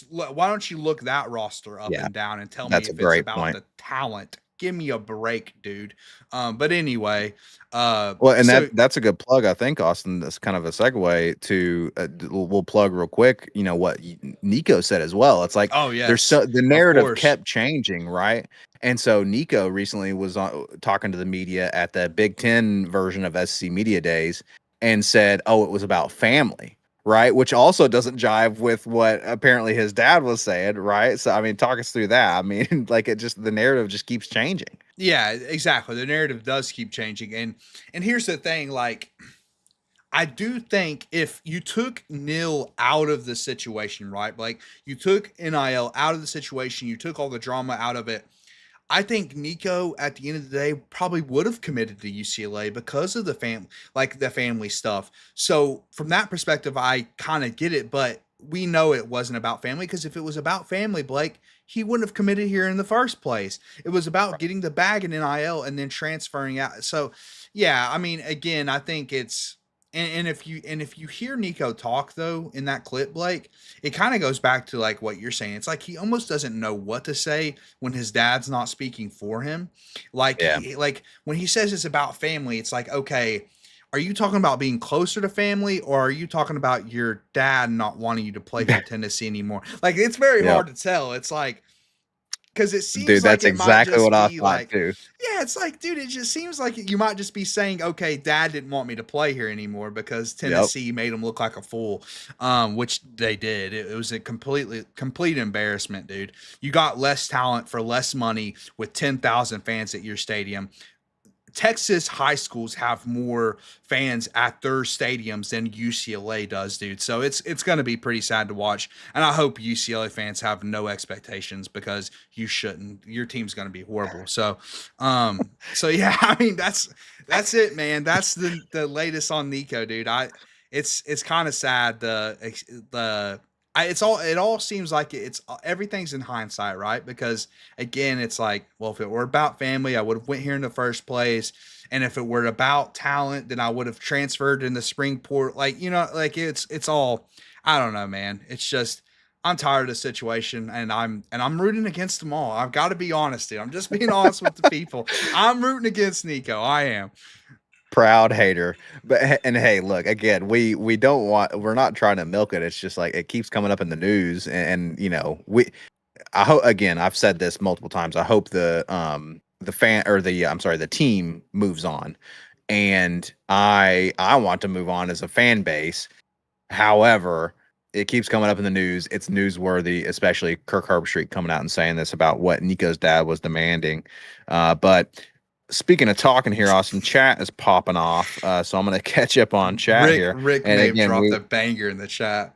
Why don't you look that roster up and down and tell me
That's
if
a
it's
great
about
point.
the talent? Give me a break, dude. But anyway,
Well, and that's a good plug, I think, Austin. That's kind of a segue to we'll plug real quick. You know what Nico said as well. It's like,
oh yeah,
there's the narrative
course.
kept changing, right? And so Nico recently was talking to the media at the Big Ten version of SC Media Days and said, "Oh, it was about family." Right, which also doesn't jive with what apparently his dad was saying, right? So I mean, talk us through that. I mean, like the narrative just keeps changing.
Yeah, exactly. The narrative does keep changing, and here's the thing, like, I do think if you took NIL out of the situation, right? Like, you took NIL out of the situation, you took all the drama out of it, I think Nico at the end of the day probably would have committed to UCLA because of the family stuff. So from that perspective, I kind of get it, but we know it wasn't about family, because if it was about family, Blake, he wouldn't have committed here in the first place. It was about getting the bag in NIL and then transferring out. So yeah, I mean, again, I think it's, and if you hear Nico talk though in that clip, Blake, it kind of goes back to like what you're saying. It's like he almost doesn't know what to say when his dad's not speaking for him. Like, like when he says it's about family, it's like, okay, are you talking about being closer to family, or are you talking about your dad not wanting you to play for Tennessee anymore? Like, it's very hard to tell. It's like, because it seems
dude,
like
that's exactly what I thought too.
Yeah, it's like, dude, it just seems like you might just be saying, okay, dad didn't want me to play here anymore because Tennessee made him look like a fool, which they did. It was a complete embarrassment, dude. You got less talent for less money with 10,000 fans at your stadium. Texas high schools have more fans at their stadiums than UCLA does, dude. So it's going to be pretty sad to watch. And I hope UCLA fans have no expectations, because you shouldn't. Your team's going to be horrible. So yeah, I mean, that's it, man. That's the latest on Nico, dude. It's kind of sad. It all seems like everything's in hindsight, right? Because again, it's like, well, if it were about family, I would have went here in the first place. And if it were about talent, then I would have transferred in the spring port. Like, you know, like it's all, I don't know, man. It's just, I'm tired of the situation, and I'm rooting against them all. I've got to be honest, dude. I'm just being honest with the people. I'm rooting against Nico. I am.
Proud hater. But and hey, look, again, we're not trying to milk it. It's just like it keeps coming up in the news, and you know, I hope, again, I've said this multiple times, I hope the team moves on, and I want to move on as a fan base. However, it keeps coming up in the news. It's newsworthy, especially Kirk Herbstreit coming out and saying this about what Nico's dad was demanding. But speaking of talking here, Austin, chat is popping off. So I'm going to catch up on chat here.
Rick may have dropped a banger in the chat.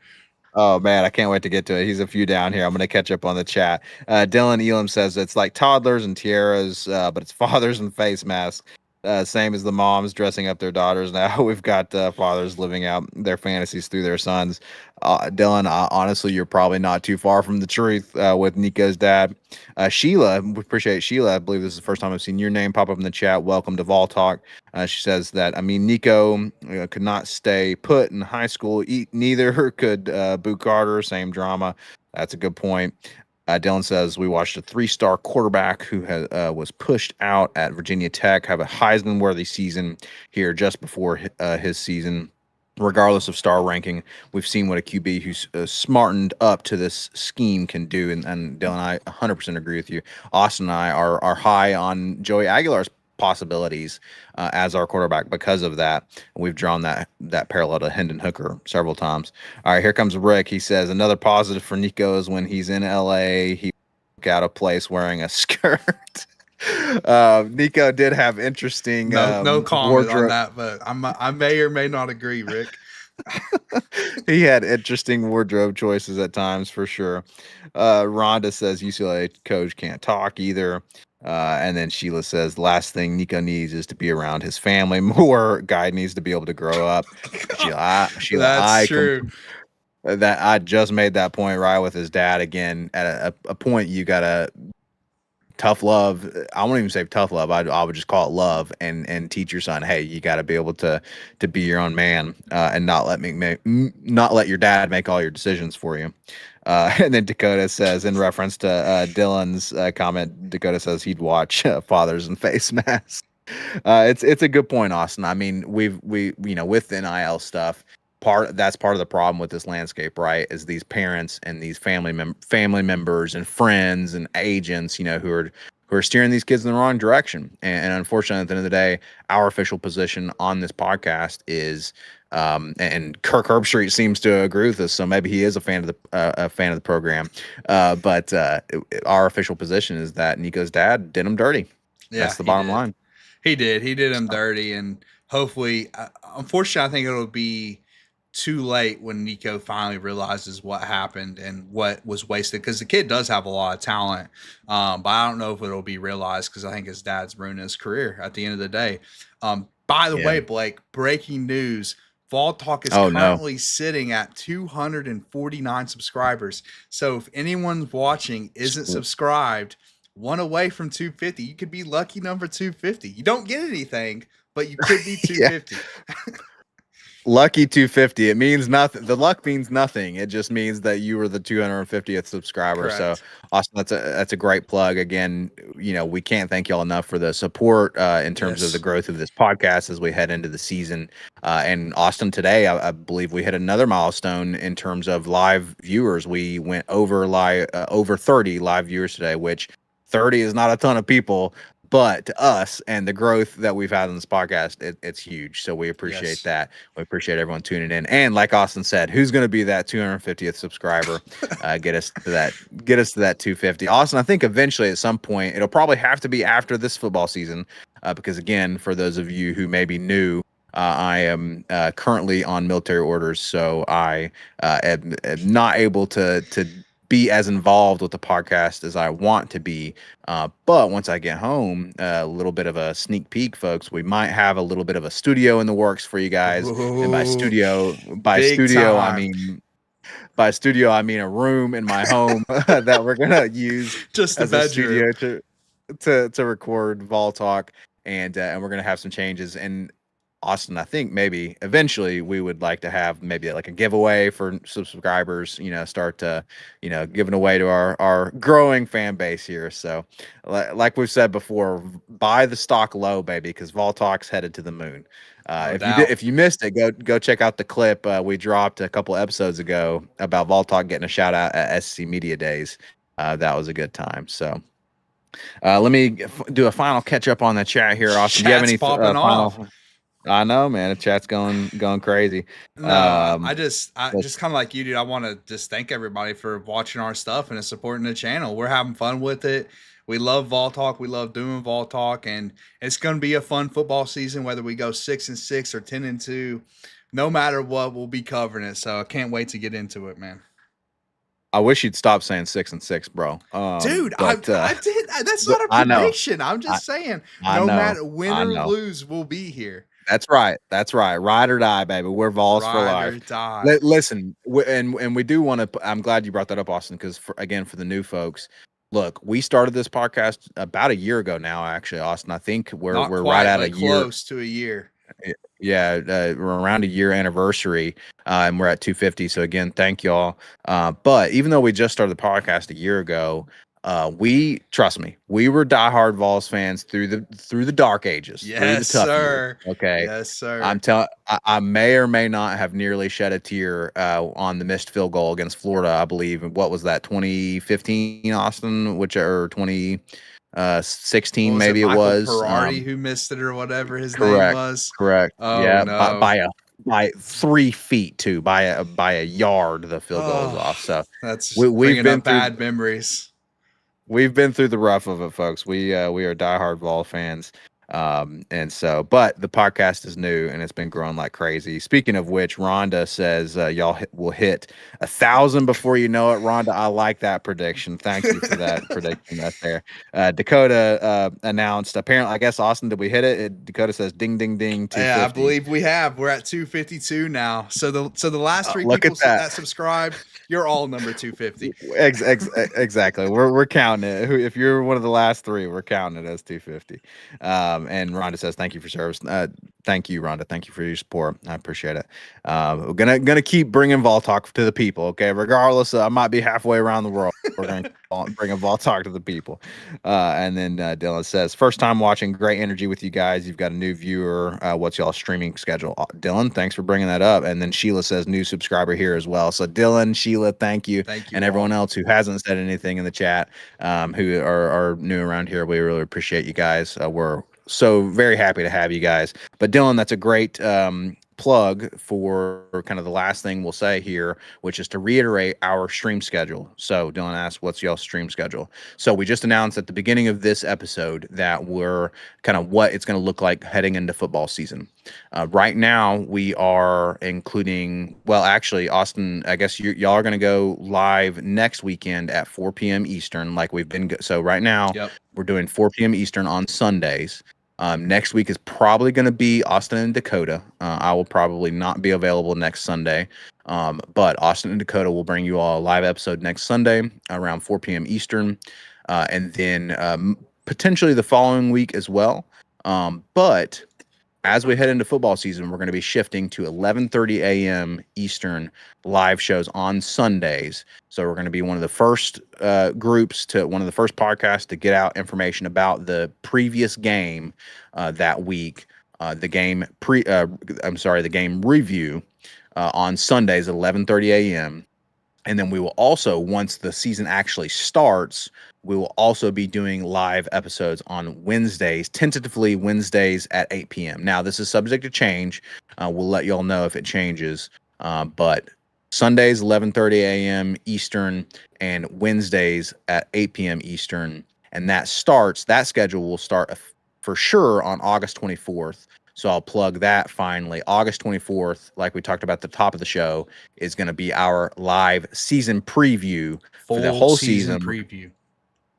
Oh, man, I can't wait to get to it. He's a few down here. I'm going to catch up on the chat. Dylan Elam says it's like toddlers and tiaras, but it's fathers and face masks. Same as the moms dressing up their daughters now. We've got fathers living out their fantasies through their sons. Dylan, honestly, you're probably not too far from the truth with Nico's dad. Sheila, we appreciate Sheila. I believe this is the first time I've seen your name pop up in the chat. Welcome to Vol Talk. She says that, I mean, Nico could not stay put in high school. Neither could Boo Carter. Same drama. That's a good point. Dylan says we watched a 3-star quarterback who was pushed out at Virginia Tech have a Heisman-worthy season here just before his season. Regardless of star ranking, we've seen what a QB who's smartened up to this scheme can do. And Dylan, I 100% agree with you. Austin and I are high on Joey Aguilar's possibilities as our quarterback because of that. We've drawn that parallel to Hendon Hooker several times. All right, here comes Rick. He says another positive for Nico is when he's in LA, he took out of place wearing a skirt. Nico did have interesting
no comment
wardrobe.
on that, but I may or may not agree, Rick.
He had interesting wardrobe choices at times for sure. Rhonda says UCLA coach can't talk either. And then Sheila says the last thing Nico needs is to be around his family more. Guy needs to be able to grow up. Sheila,
That's true.
That I just made that point right with his dad again. At a point, you gotta tough love. I won't even say tough love. I would just call it love and teach your son, hey, you got to be able to be your own man and not let your dad make all your decisions for you. And then Dakota says, in reference to Dylan's comment, Dakota says he'd watch Fathers in Face Masks. It's a good point, Austin. I mean, we with the NIL stuff, that's part of the problem with this landscape, right? Is these parents and these family members and friends and agents, who are steering these kids in the wrong direction. And unfortunately, at the end of the day, our official position on this podcast is, and Kirk Herbstreit seems to agree with us, so maybe he is a fan of the program. But our official position is that Nico's dad did him dirty.
Yeah,
that's the bottom line.
He did him dirty, and hopefully, unfortunately, I think it'll be too late when Nico finally realizes what happened and what was wasted, because the kid does have a lot of talent, but I don't know if it'll be realized because I think his dad's ruined his career at the end of the day. By the way, Blake, breaking news: Vol Talk is currently sitting at 249 subscribers. So if anyone's watching isn't subscribed, one away from 250. You could be lucky number 250. You don't get anything, but you could be 250.
Lucky 250. It means nothing. The luck means nothing. It just means that you were the 250th subscriber.
Correct.
So, Austin, that's a great plug. Again, we can't thank y'all enough for the support in terms of the growth of this podcast as we head into the season. And Austin, today, I believe we hit another milestone in terms of live viewers. We went over 30 live viewers today, which 30 is not a ton of people. But to us and the growth that we've had on this podcast, it's huge. So we appreciate that. We appreciate everyone tuning in. And like Austin said, who's going to be that 250th subscriber? Get us to that 250. Austin, I think eventually at some point it'll probably have to be after this football season, because again, for those of you who may be new, I am currently on military orders, so I am not able to be as involved with the podcast as I want to be. But once I get home, a little bit of a sneak peek, folks, we might have a little bit of a studio in the works for you guys. Ooh, and by studio, I mean a room in my home that we're gonna use
just as a
studio to record Vol Talk, and we're gonna have some changes. And Austin, I think maybe eventually we would like to have maybe like a giveaway for subscribers, start to, giving away to our growing fan base here. So like we've said before, buy the stock low, baby, because Vol Talk's headed to the moon. If you missed it, go check out the clip we dropped a couple episodes ago about Vol Talk getting a shout out at SC Media Days. That was a good time. So let me do a final catch up on the chat here. Austin, do you have any
popping off?
I know, man. The chat's going crazy.
No, I just kind of like you, dude. I want to just thank everybody for watching our stuff and supporting the channel. We're having fun with it. We love Vol Talk. We love doing Vol Talk, and it's going to be a fun football season, whether we go 6-6 or 10-2. No matter what, we'll be covering it. So I can't wait to get into it, man.
I wish you'd stop saying 6-6, bro.
Dude,
But,
I did. That's not a
I know.
prediction. I'm just saying,
I
no
know.
matter win
I
or
know.
lose, we'll be here.
That's right. That's right. Ride or die, baby. We're Vols for
Ride or
life.
die.
Listen, and we do want to. I'm glad you brought that up, Austin, because for the new folks, look, we started this podcast about a year ago now. Actually, Austin, I think we're
Not
we're
quite,
right at
but
a year.
close to a year.
Yeah, we're around a year anniversary, and we're at 250. So again, thank y'all. But even though we just started the podcast a year ago, trust me, we were diehard Vols fans through the dark ages, through the
Yes,
tough
sir.
years. Okay,
Yes, sir.
I'm telling. I may or may not have nearly shed a tear on the missed field goal against Florida. I believe. What was that? 2015, Austin, or 2016, maybe it
Michael
was.
Pirardi who missed it or whatever his name
Correct.
was.
Correct.
Oh,
Yeah,
no.
by 3 feet too, by a yard. The field goal is off. So
that's
we've
bringing
been
up
through
bad memories.
We've been through the rough of it, folks. We are diehard Vol fans. And so, but the podcast is new and it's been growing like crazy. Speaking of which, Rhonda says y'all will hit 1,000 before you know it. Rhonda, I like that prediction. Thank you for that prediction right there. Dakota announced. Apparently, I guess Austin, did we hit it? Dakota says, "Ding, ding, ding." 250.
Yeah, I believe we have. We're at 252 now. So the last three
look
people
at that.
that subscribed, you're all number 250.
Exactly. We're counting it. If you're one of the last three, we're counting it as 250. And Rhonda says, "Thank you for service." Thank you, Rhonda. Thank you for your support. I appreciate it. We're gonna keep bringing Vol Talk to the people. Okay, regardless, I might be halfway around the world. We're gonna bring a Vol Talk to the people. And then Dylan says, "First time watching. Great energy with you guys. You've got a new viewer. What's y'all streaming schedule?" Dylan, thanks for bringing that up. And then Sheila says, "New subscriber here as well." So Dylan, Sheila, thank you, and everyone else who hasn't said anything in the chat, who are new around here. We really appreciate you guys. We're so very happy to have you guys. But Dylan, that's a great plug for kind of the last thing we'll say here, which is to reiterate our stream schedule. So Dylan asked, what's y'all's stream schedule? So we just announced at the beginning of this episode that we're kind of what it's going to look like heading into football season. Right now we are including, well, actually, Austin, I guess y'all are going to go live next weekend at 4 p.m. Eastern, like we've been. So right now we're doing 4 p.m. Eastern on Sundays. Next week is probably going to be Austin and Dakota. I will probably not be available next Sunday, but Austin and Dakota will bring you all a live episode next Sunday around 4 p.m. Eastern, and then potentially the following week as well. But as we head into football season, we're going to be shifting to 11:30 a.m. Eastern live shows on Sundays. So we're going to be one of the first one of the first podcasts to get out information about the previous game that week. The game review on Sundays at 11:30 a.m. And then we will also, once the season actually starts, we will also be doing live episodes on Wednesdays, tentatively Wednesdays at 8 p.m. Now, this is subject to change. We'll let y'all know if it changes. But Sundays, 11:30 a.m. Eastern, and Wednesdays at 8 p.m. Eastern. And that schedule will start for sure on August 24th. So I'll plug that finally. August 24th, like we talked about at the top of the show, is going to be our live season preview for the whole season.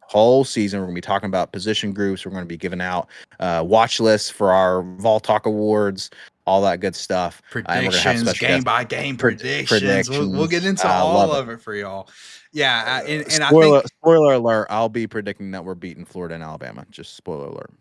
Whole season. We're going to be talking about position groups. We're going to be giving out watch lists for our Vol Talk Awards, all that good stuff.
Predictions, game by game predictions. We'll get into all of it for y'all. Yeah, and
spoiler alert, I'll be predicting that we're beating Florida and Alabama. Just spoiler alert.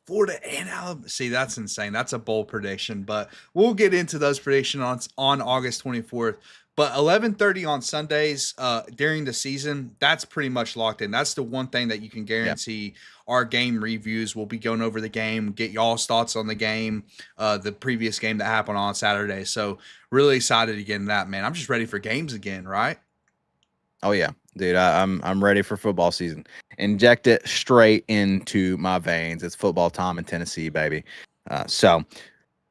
Florida and Alabama. See, that's insane. That's a bold prediction, but we'll get into those predictions on August 24th. But 11:30 on Sundays during the season, that's pretty much locked in. That's the one thing that you can guarantee. Yep. Our game reviews, we'll be going over the game, get y'all's thoughts on the game, the previous game that happened on Saturday. So really excited to get in that, man. I'm just ready for games again, right?
Oh yeah, dude, I'm ready for football season. Inject it straight into my veins. It's football time in Tennessee, baby. So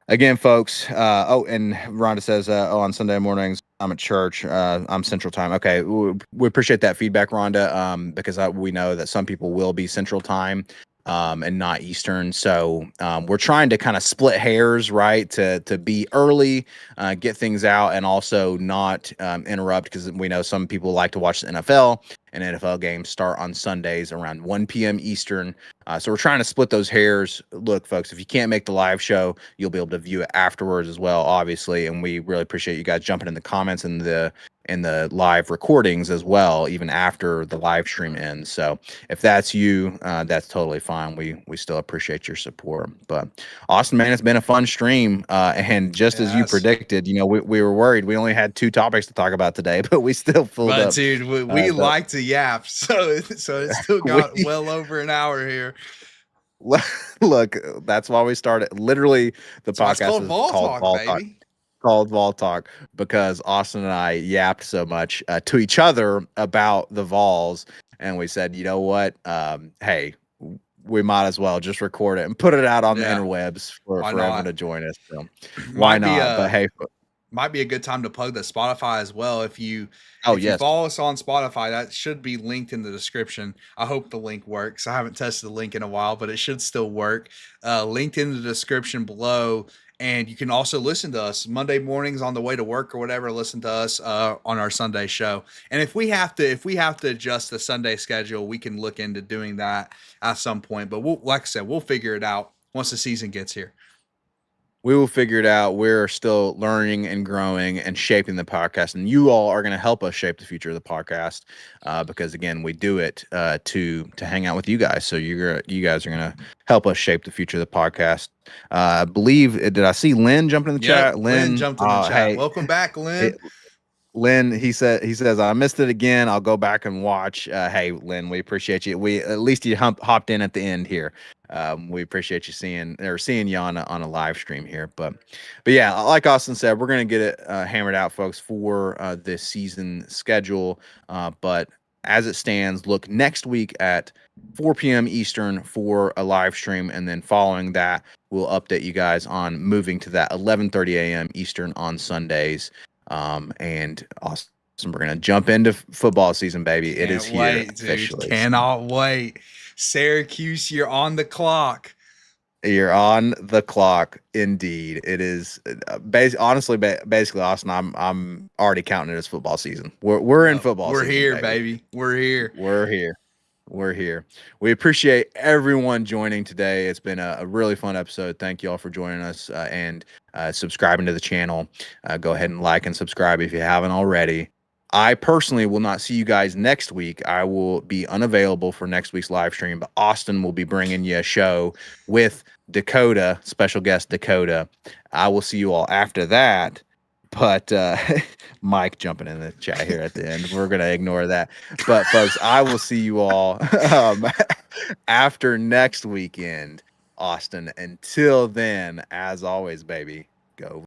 again, folks. And Rhonda says, on Sunday mornings I'm at church. I'm Central Time. Okay, we appreciate that feedback, Rhonda. Because we know that some people will be Central Time. and not Eastern. So we're trying to kind of split hairs, right? To be early, get things out, and also not interrupt, because we know some people like to watch the NFL, and NFL games start on Sundays around 1 p.m. Eastern. So we're trying to split those hairs. Look, folks, if you can't make the live show, you'll be able to view it afterwards as well, obviously. And we really appreciate you guys jumping in the comments and the live recordings as well, even after the live stream ends. So if that's you, that's totally fine. We still appreciate your support. But Austin, man, it's been a fun stream. And just as you predicted, we were worried. We only had 2 topics to talk about today, but we still filled up.
But dude, we like to yap, so it's still got well over an hour here.
Look, that's why we started. Literally, the podcast
is called Vol Talk, baby.
Called Vol Talk, because Austin and I yapped so much to each other about the Vols, and we said, you know what, hey, we might as well just record it and put it out on the interwebs for everyone to join us. So why not? But hey,
might be a good time to plug the Spotify as well. If you follow us on Spotify, that should be linked in the description. I hope the link works. I haven't tested the link in a while, but it should still work. Linked in the description below. And you can also listen to us Monday mornings on the way to work or whatever. Listen to us on our Sunday show. And if we have to adjust the Sunday schedule, we can look into doing that at some point. But like I said, we'll figure it out once the season gets here.
We will figure it out. We're still learning and growing and shaping the podcast, and you all are going to help us shape the future of the podcast, because again, we do it to hang out with you guys. So you guys are going to help us shape the future of the podcast. I believe, did I see Lynn jumping in the chat?
Lynn jumped in the chat. Hey, welcome back, Lynn.
Lynn, he says, I missed it again. I'll go back and watch. Hey, Lynn, we appreciate you. At least you hopped in at the end here. We appreciate you seeing you on a live stream here. But yeah, like Austin said, we're going to get it hammered out, folks, for this season schedule. But as it stands, look next week at 4 p.m. Eastern for a live stream. And then following that, we'll update you guys on moving to that 11:30 a.m. Eastern on Sundays. And Austin, we're going to jump into football season, baby. It is here officially.
Cannot wait. Syracuse, you're on the clock.
You're on the clock, indeed. It is basically, Austin. I'm already counting it as football season. We're in football.
We're
season,
here, baby. We're here.
We're here. We appreciate everyone joining today. It's been a really fun episode. Thank you all for joining us and subscribing to the channel. Go ahead and like and subscribe if you haven't already. I personally will not see you guys next week. I will be unavailable for next week's live stream, but Austin will be bringing you a show with Dakota, special guest Dakota. I will see you all after that. But Mike jumping in the chat here at the end. We're going to ignore that. But folks, I will see you all after next weekend, Austin. Until then, as always, baby, go.